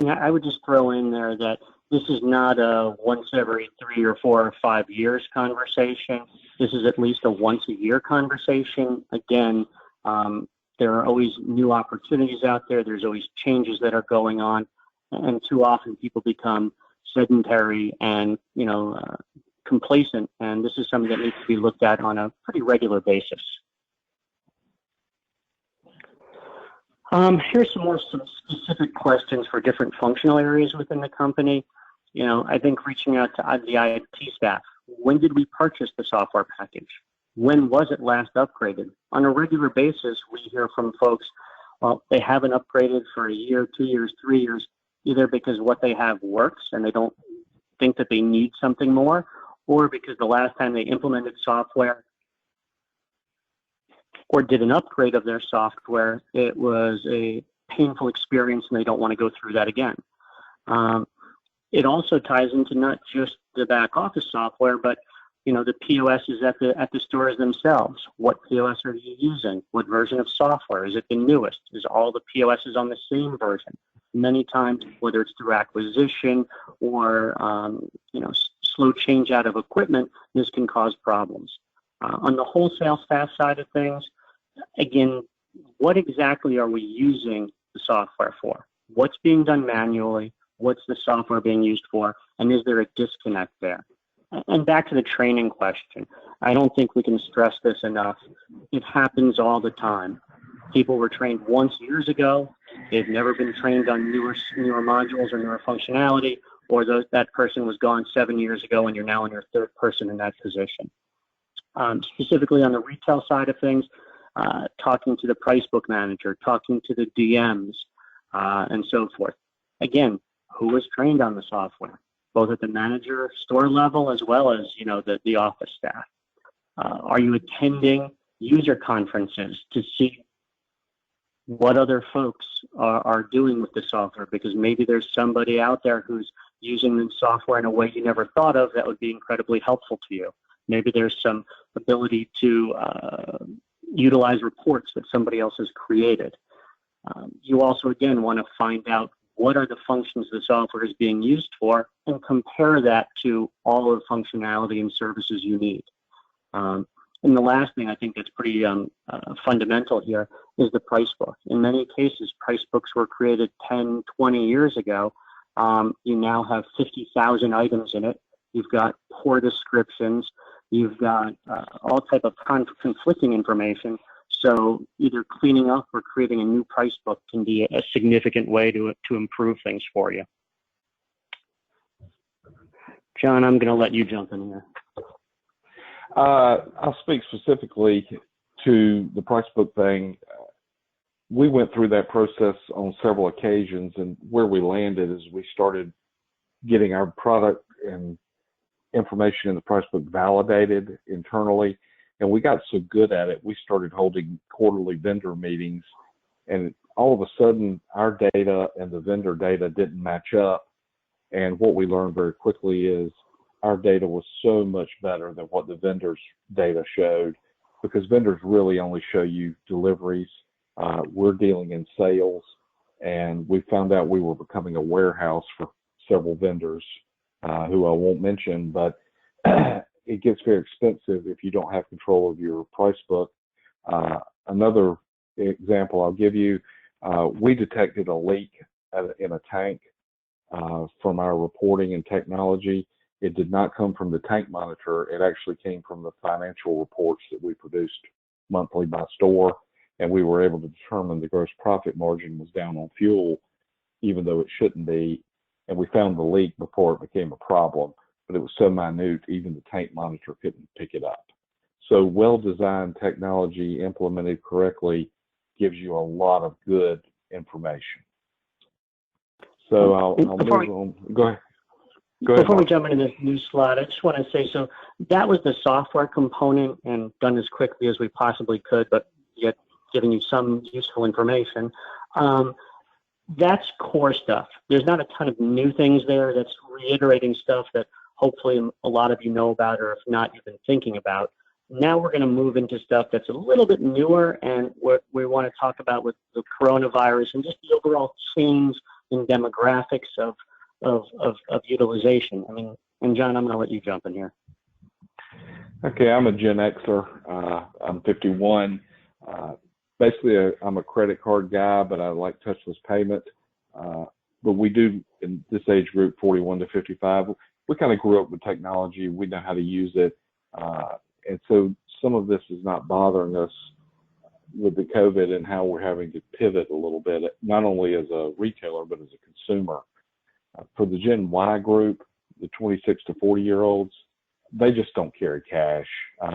I would just throw in there that This is not a once every 3 or 4 or 5 years conversation. This is at least a once a year conversation. Again, there are always new opportunities out there. There's always changes that are going on, and too often people become sedentary and complacent. And this is something that needs to be looked at on a pretty regular basis. Here's some specific questions for different functional areas within the company. I think reaching out to the IT staff. When did we purchase the software package? When was it last upgraded? On a regular basis, we hear from folks, well, they haven't upgraded for a year, 2 years, 3 years, either because what they have works and they don't think that they need something more, or because the last time they implemented software or did an upgrade of their software, it was a painful experience and they don't want to go through that again. It also ties into not just the back office software, but the POSs at the stores themselves. What POS are you using? What version of software? Is it the newest? Is all the POSs on the same version? Many times, whether it's through acquisition or slow change out of equipment, this can cause problems. On the wholesale staff side of things, again, what exactly are we using the software for? What's being done manually? What's the software being used for? And is there a disconnect there? And back to the training question, I don't think we can stress this enough. It happens all the time. People were trained once years ago. They've never been trained on newer modules or newer functionality, or that person was gone 7 years ago and you're now in your third person in that position. Specifically on the retail side of things, talking to the price book manager, talking to the DMs, and so forth. Again, who was trained on the software, both at the manager store level as well as the office staff? Are you attending user conferences to see what other folks are doing with the software? Because maybe there's somebody out there who's using the software in a way you never thought of that would be incredibly helpful to you. Maybe there's some ability to utilize reports that somebody else has created. You also, again, want to find out what are the functions the software is being used for and compare that to all of the functionality and services you need. And the last thing I think that's pretty fundamental here is the price book. In many cases, price books were created 10, 20 years ago. You now have 50,000 items in it. You've got poor descriptions. You've got all type of conflicting information. So either cleaning up or creating a new price book can be a significant way to improve things for you. John, I'm going to let you jump in here. I'll speak specifically to the price book thing. We went through that process on several occasions, and where we landed is we started getting our product and information in the price book validated internally, and we got so good at it, we started holding quarterly vendor meetings, and all of a sudden our data and the vendor data didn't match up. And what we learned very quickly is our data was so much better than what the vendors' data showed, because vendors really only show you deliveries. We're dealing in sales, and we found out we were becoming a warehouse for several vendors who I won't mention, but it gets very expensive if you don't have control of your price book. Another example I'll give you, we detected a leak in a tank from our reporting and technology. It did not come from the tank monitor. It actually came from the financial reports that we produced monthly by store, and we were able to determine the gross profit margin was down on fuel, even though it shouldn't be. And we found the leak before it became a problem, but it was so minute, even the tank monitor couldn't pick it up. So well-designed technology implemented correctly gives you a lot of good information. So I'll move on. Go ahead. Before we jump into this new slide, I just want to say, so that was the software component, and done as quickly as we possibly could, but yet giving you some useful information. That's core stuff. There's not a ton of new things there. That's reiterating stuff that hopefully a lot of you know about, or if not, you've been thinking about. Now we're going to move into stuff that's a little bit newer, and what we want to talk about with the coronavirus and just the overall change in demographics of of utilization. I mean, and John, I'm going to let you jump in here. Okay, I'm a Gen Xer. I'm 51. Basically, I'm a credit card guy, but I like touchless payment. But we do, in this age group, 41 to 55, we kind of grew up with technology. We know how to use it. And so some of this is not bothering us with the COVID and how we're having to pivot a little bit, not only as a retailer, but as a consumer. For the Gen Y group, the 26 to 40-year-olds, they just don't carry cash.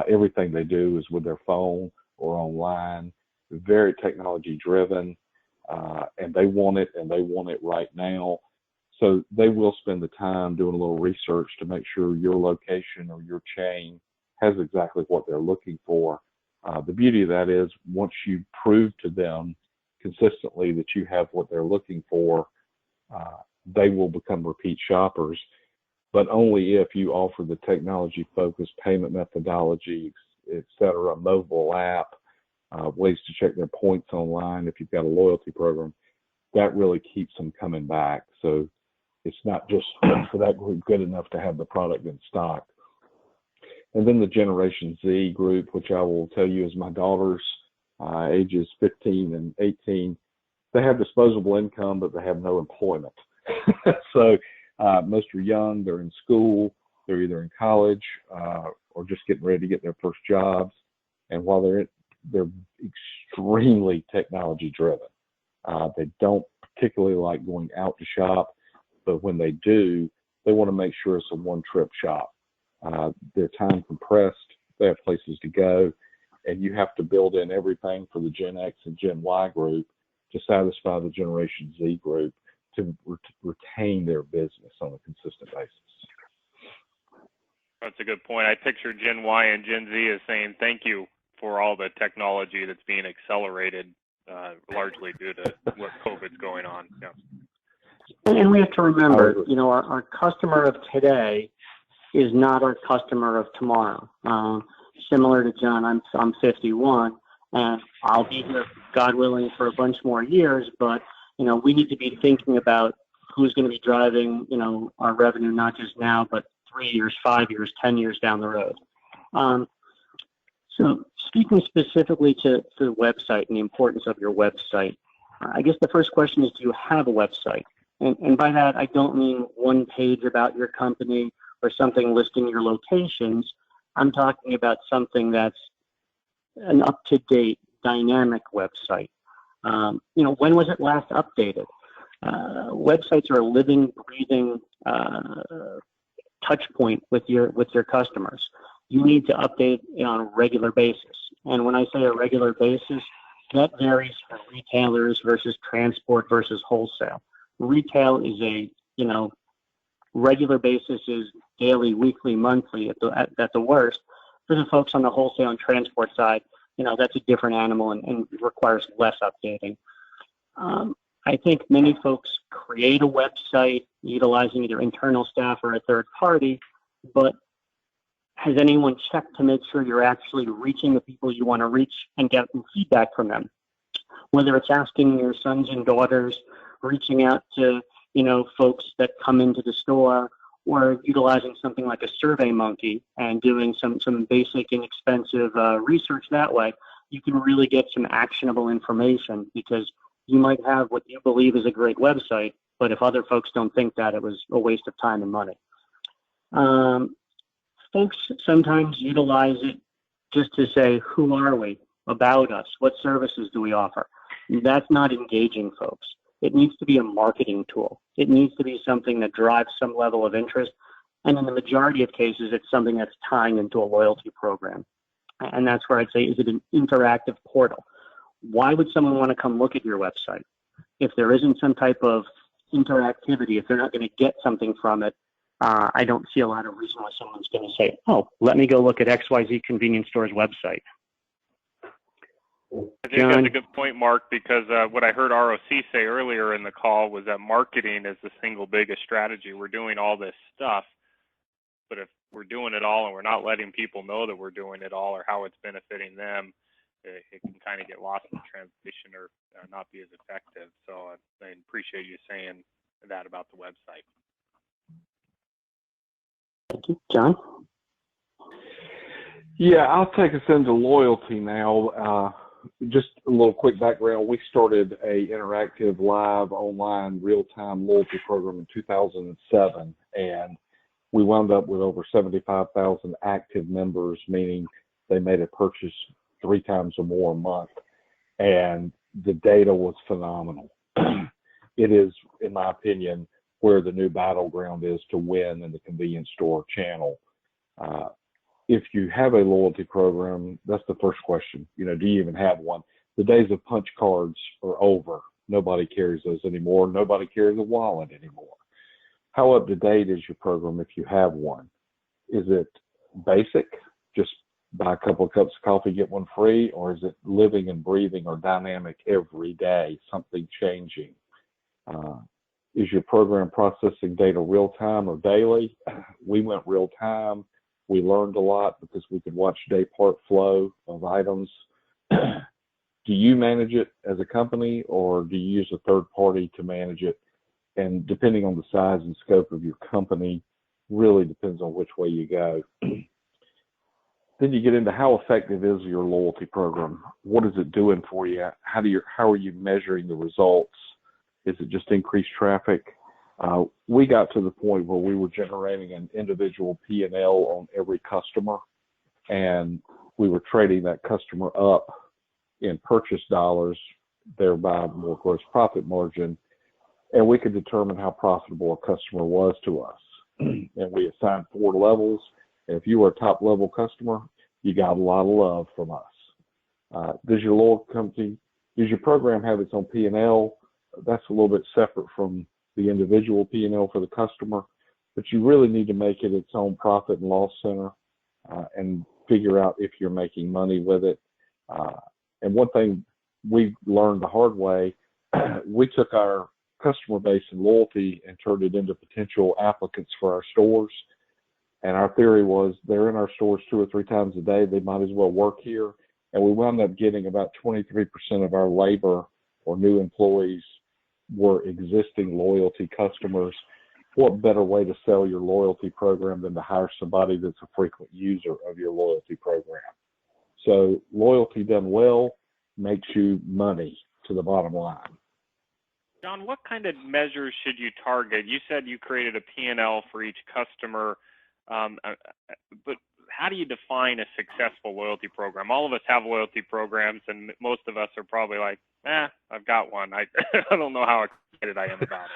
Everything they do is with their phone or online, very technology driven, and they want it, and they want it right now. So they will spend the time doing a little research to make sure your location or your chain has exactly what they're looking for. The beauty of that is once you prove to them consistently that you have what they're looking for, they will become repeat shoppers, but only if you offer the technology-focused payment methodology, et cetera, mobile app, ways to check their points online. If you've got a loyalty program, that really keeps them coming back. So it's not just for that group good enough to have the product in stock. And then the Generation Z group, which I will tell you is my daughters, ages 15 and 18, they have disposable income, but they have no employment. So most are young, they're in school, they're either in college or just getting ready to get their first jobs. And while they're extremely technology driven, they don't particularly like going out to shop, but when they do, they want to make sure it's a one-trip shop. Their time compressed, they have places to go, and you have to build in everything for the Gen X and Gen Y group to satisfy the Generation Z group to retain their business on a consistent basis. That's a good point. I picture Gen Y and Gen Z as saying thank you for all the technology that's being accelerated, largely due to what COVID's going on. Yeah. And we have to remember, you know, our customer of today is not our customer of tomorrow. Similar to John, I'm 51, and I'll be here, God willing, for a bunch more years. But you know, we need to be thinking about who's going to be driving, you know, our revenue not just now, but 3 years, 5 years, 10 years down the road. So, speaking specifically to the website and the importance of your website, I guess the first question is, do you have a website? And by that, I don't mean one page about your company or something listing your locations. I'm talking about something that's an up-to-date, dynamic website. You know, when was it last updated? Websites are a living, breathing touch point with your customers. You need to update it on a regular basis. And when I say a regular basis, that varies for retailers versus transport versus wholesale. Retail is regular basis is daily, weekly, monthly at the worst. For the folks on the wholesale and transport side, you know, that's a different animal and requires less updating. I think many folks create a website utilizing either internal staff or a third party, but has anyone checked to make sure you're actually reaching the people you want to reach and getting feedback from them? Whether it's asking your sons and daughters, reaching out to, you know, folks that come into the store, or utilizing something like a Survey Monkey and doing some basic, inexpensive research that way, you can really get some actionable information, because you might have what you believe is a great website, but if other folks don't think that, it was a waste of time and money. Folks sometimes utilize it just to say, who are we? About us? What services do we offer? That's not engaging folks. It needs to be a marketing tool. It needs to be something that drives some level of interest. And in the majority of cases, it's something that's tying into a loyalty program. And that's where I'd say, is it an interactive portal? Why would someone want to come look at your website? If there isn't some type of interactivity, if they're not going to get something from it, I don't see a lot of reason why someone's going to say, oh, let me go look at XYZ convenience store's website. I think that's a good point, Mark, because what I heard ROC say earlier in the call was that marketing is the single biggest strategy. We're doing all this stuff, but if we're doing it all and we're not letting people know that we're doing it all or how it's benefiting them, it can kind of get lost in translation or not be as effective. So I appreciate you saying that about the website. Thank you. John? Yeah, I'll take us into loyalty now. Just a little quick background. We started a interactive live online real-time loyalty program in 2007, and we wound up with over 75,000 active members, meaning they made a purchase 3 times or more a month, and the data was phenomenal. It is, in my opinion, where the new battleground is to win in the convenience store channel. If you have a loyalty program, that's the first question. You know, do you even have one? The days of punch cards are over. Nobody carries those anymore. Nobody carries a wallet anymore. How up to date is your program if you have one? Is it basic, just buy a couple of cups of coffee, get one free, or is it living and breathing or dynamic every day, something changing? Is your program processing data real time or daily? We went real time. We learned a lot because we could watch day part flow of items. Do you manage it as a company, or do you use a third party to manage it? And depending on the size and scope of your company, really depends on which way you go. Then you get into how effective is your loyalty program? What is it doing for you? How are you measuring the results? Is it just increased traffic? We got to the point where we were generating an individual P&L on every customer, and we were trading that customer up in purchase dollars, thereby more gross profit margin, and we could determine how profitable a customer was to us. And we assigned 4 levels, and if you were a top level customer, you got a lot of love from us. Does your program have its own P&L? That's a little bit separate from the individual P&L for the customer, but you really need to make it its own profit and loss center and figure out if you're making money with it. And one thing we learned the hard way, we took our customer base and loyalty and turned it into potential applicants for our stores. And our theory was they're in our stores 2 or 3 times a day. They might as well work here. And we wound up getting about 23% of our labor or new employees were existing loyalty customers. What better way to sell your loyalty program than to hire somebody that's a frequent user of your loyalty program? So loyalty done well makes you money to the bottom line. John, what kind of measures should you target? You said you created a P&L for each customer, but how do you define a successful loyalty program? All of us have loyalty programs, and most of us are probably like, I've got one. I don't know how excited I am about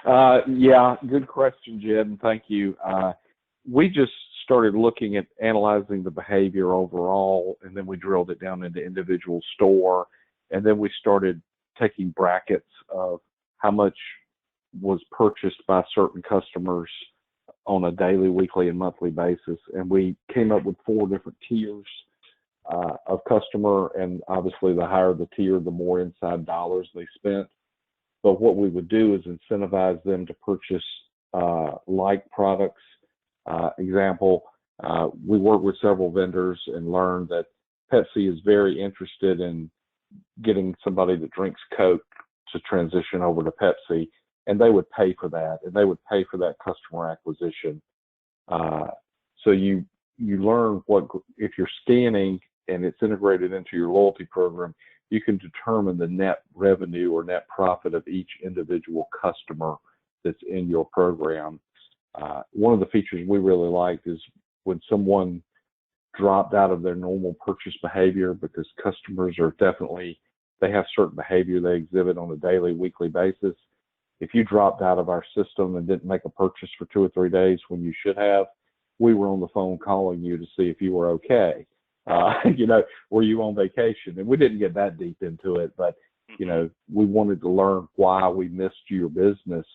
it. Yeah, good question, Jed, and thank you. We just started looking at analyzing the behavior overall, and then we drilled it down into individual store, and then we started taking brackets of how much was purchased by certain customers on a daily, weekly, and monthly basis. And we came up with 4 different tiers of customer, and obviously the higher the tier, the more inside dollars they spent. But what we would do is incentivize them to purchase like products. Example, we work with several vendors and learned that Pepsi is very interested in getting somebody that drinks Coke to transition over to Pepsi, and they would pay for that, and they would pay for that customer acquisition. So you learn what, if you're scanning and it's integrated into your loyalty program, you can determine the net revenue or net profit of each individual customer that's in your program. One of the features we really liked is when someone dropped out of their normal purchase behavior, because customers are definitely, they have certain behavior they exhibit on a daily, weekly basis. If you dropped out of our system and didn't make a purchase for 2 or 3 days when you should have, we were on the phone calling you to see if you were okay. Were you on vacation? And we didn't get that deep into it, but, we wanted to learn why we missed your business.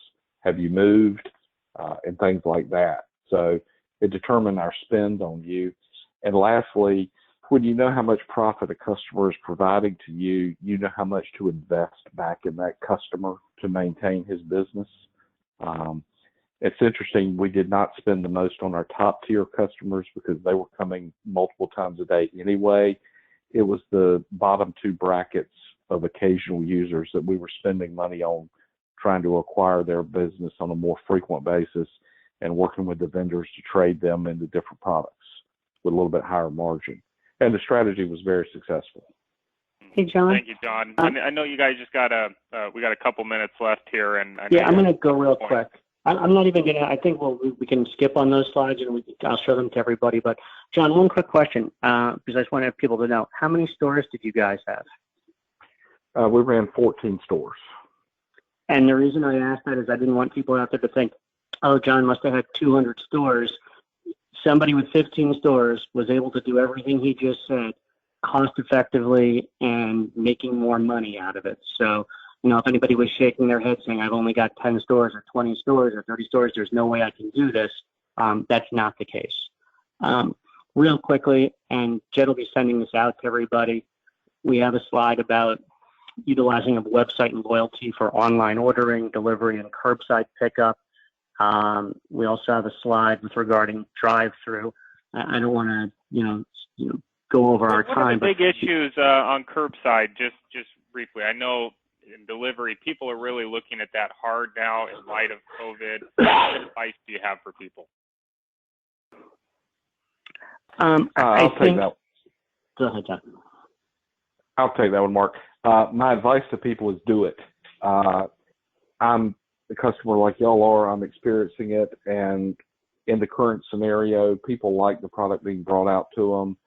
Have you moved? And things like that. So it determined our spend on you. And lastly, when you know how much profit a customer is providing to you, you know how much to invest back in that customer to maintain his business. It's interesting, we did not spend the most on our top tier customers because they were coming multiple times a day anyway. It was the bottom 2 brackets of occasional users that we were spending money on, trying to acquire their business on a more frequent basis. and working with the vendors to trade them into different products with a little bit higher margin. And the strategy was very successful. Hey, John. Thank you, John. I know you guys just got we got a couple minutes left here, and I'm going to go real quick. I'm not even going to. I think we can skip on those slides, and I'll show them to everybody. But John, one quick question, because I just want to have people to know: how many stores did you guys have? We ran 14 stores. And the reason I asked that is I didn't want people out there to think, oh, John must have had 200 stores. Somebody with 15 stores was able to do everything he just said cost effectively and making more money out of it. So, if anybody was shaking their head saying, I've only got 10 stores or 20 stores or 30 stores, there's no way I can do this, that's not the case. Real quickly, and Jed will be sending this out to everybody, we have a slide about utilizing a website and loyalty for online ordering, delivery, and curbside pickup. We also have a slide with regarding drive-through. I don't want to, go over our time. What are the big issues on curbside? Just briefly, I know in delivery, people are really looking at that hard now in light of COVID. What advice do you have for people? I'll take that. Go ahead, John. I'll take that one, Mark. My advice to people is do it. I'm a customer like y'all are. I'm experiencing it, and in the current scenario, people like the product being brought out to them.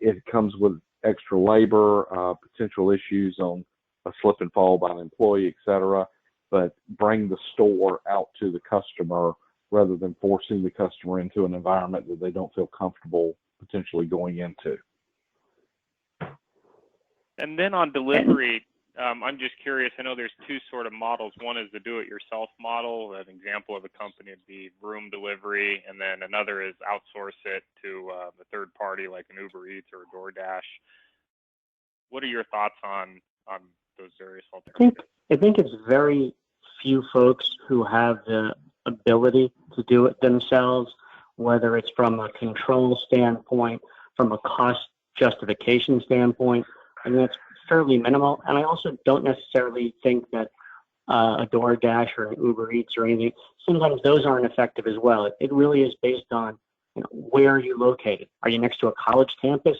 It comes with extra labor, potential issues on a slip and fall by an employee, et cetera, but bring the store out to the customer rather than forcing the customer into an environment that they don't feel comfortable potentially going into. And then on delivery, I'm just curious, I know there's two sort of models. One is the do-it-yourself model. An example of a company would be room delivery, and then another is outsource it to a third party like an Uber Eats or a DoorDash. What are your thoughts on those various alternatives? I think it's very few folks who have the ability to do it themselves, whether it's from a control standpoint, from a cost justification standpoint. I mean, that's fairly minimal. And I also don't necessarily think that a DoorDash or an Uber Eats or anything, sometimes those aren't effective as well. It really is based on where are you located. Are you next to a college campus?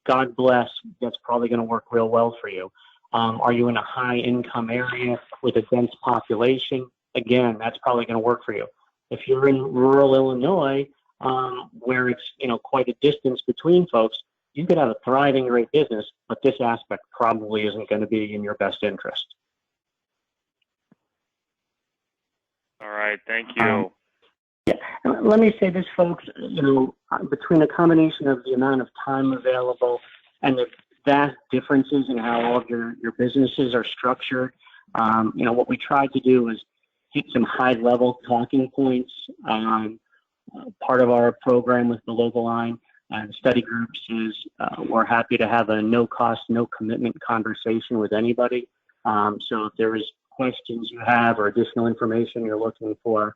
God bless, that's probably going to work real well for you. Are you in a high income area with a dense population? Again, that's probably going to work for you. If you're in rural Illinois, where it's quite a distance between folks, you could have a thriving great business, but this aspect probably isn't going to be in your best interest. All right, thank you. Yeah, let me say this, folks. Between a combination of the amount of time available and the vast differences in how all of your businesses are structured, what we tried to do is hit some high-level talking points. Part of our program with the local line and study groups is we're happy to have a no-cost, no-commitment conversation with anybody. So if there is questions you have or additional information you're looking for,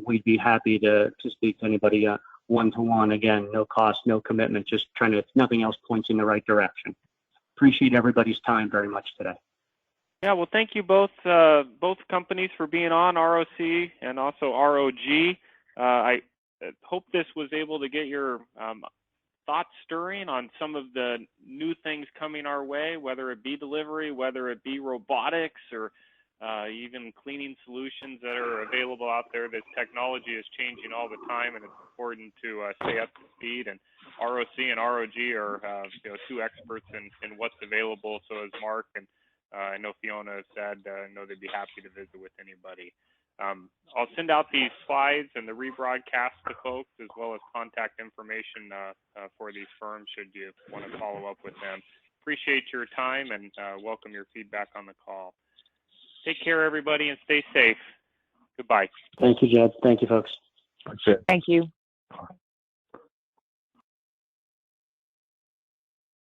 we'd be happy to speak to anybody one-to-one. Again, no cost, no commitment, just trying to, if nothing else, points in the right direction. Appreciate everybody's time very much today. Yeah, well, thank you both companies for being on, ROC and also ROG. I hope this was able to get your thoughts stirring on some of the new things coming our way, whether it be delivery, whether it be robotics, or even cleaning solutions that are available out there. This technology is changing all the time, and it's important to stay up to speed. And ROC and ROG are two experts in what's available. So as Mark and I know Fiona said, I know they'd be happy to visit with anybody. I'll send out these slides and the rebroadcast to folks, as well as contact information for these firms should you want to follow up with them. Appreciate your time and welcome your feedback on the call. Take care, everybody, and stay safe. Goodbye. Thank you, Jed. Thank you, folks. That's it. Thank you.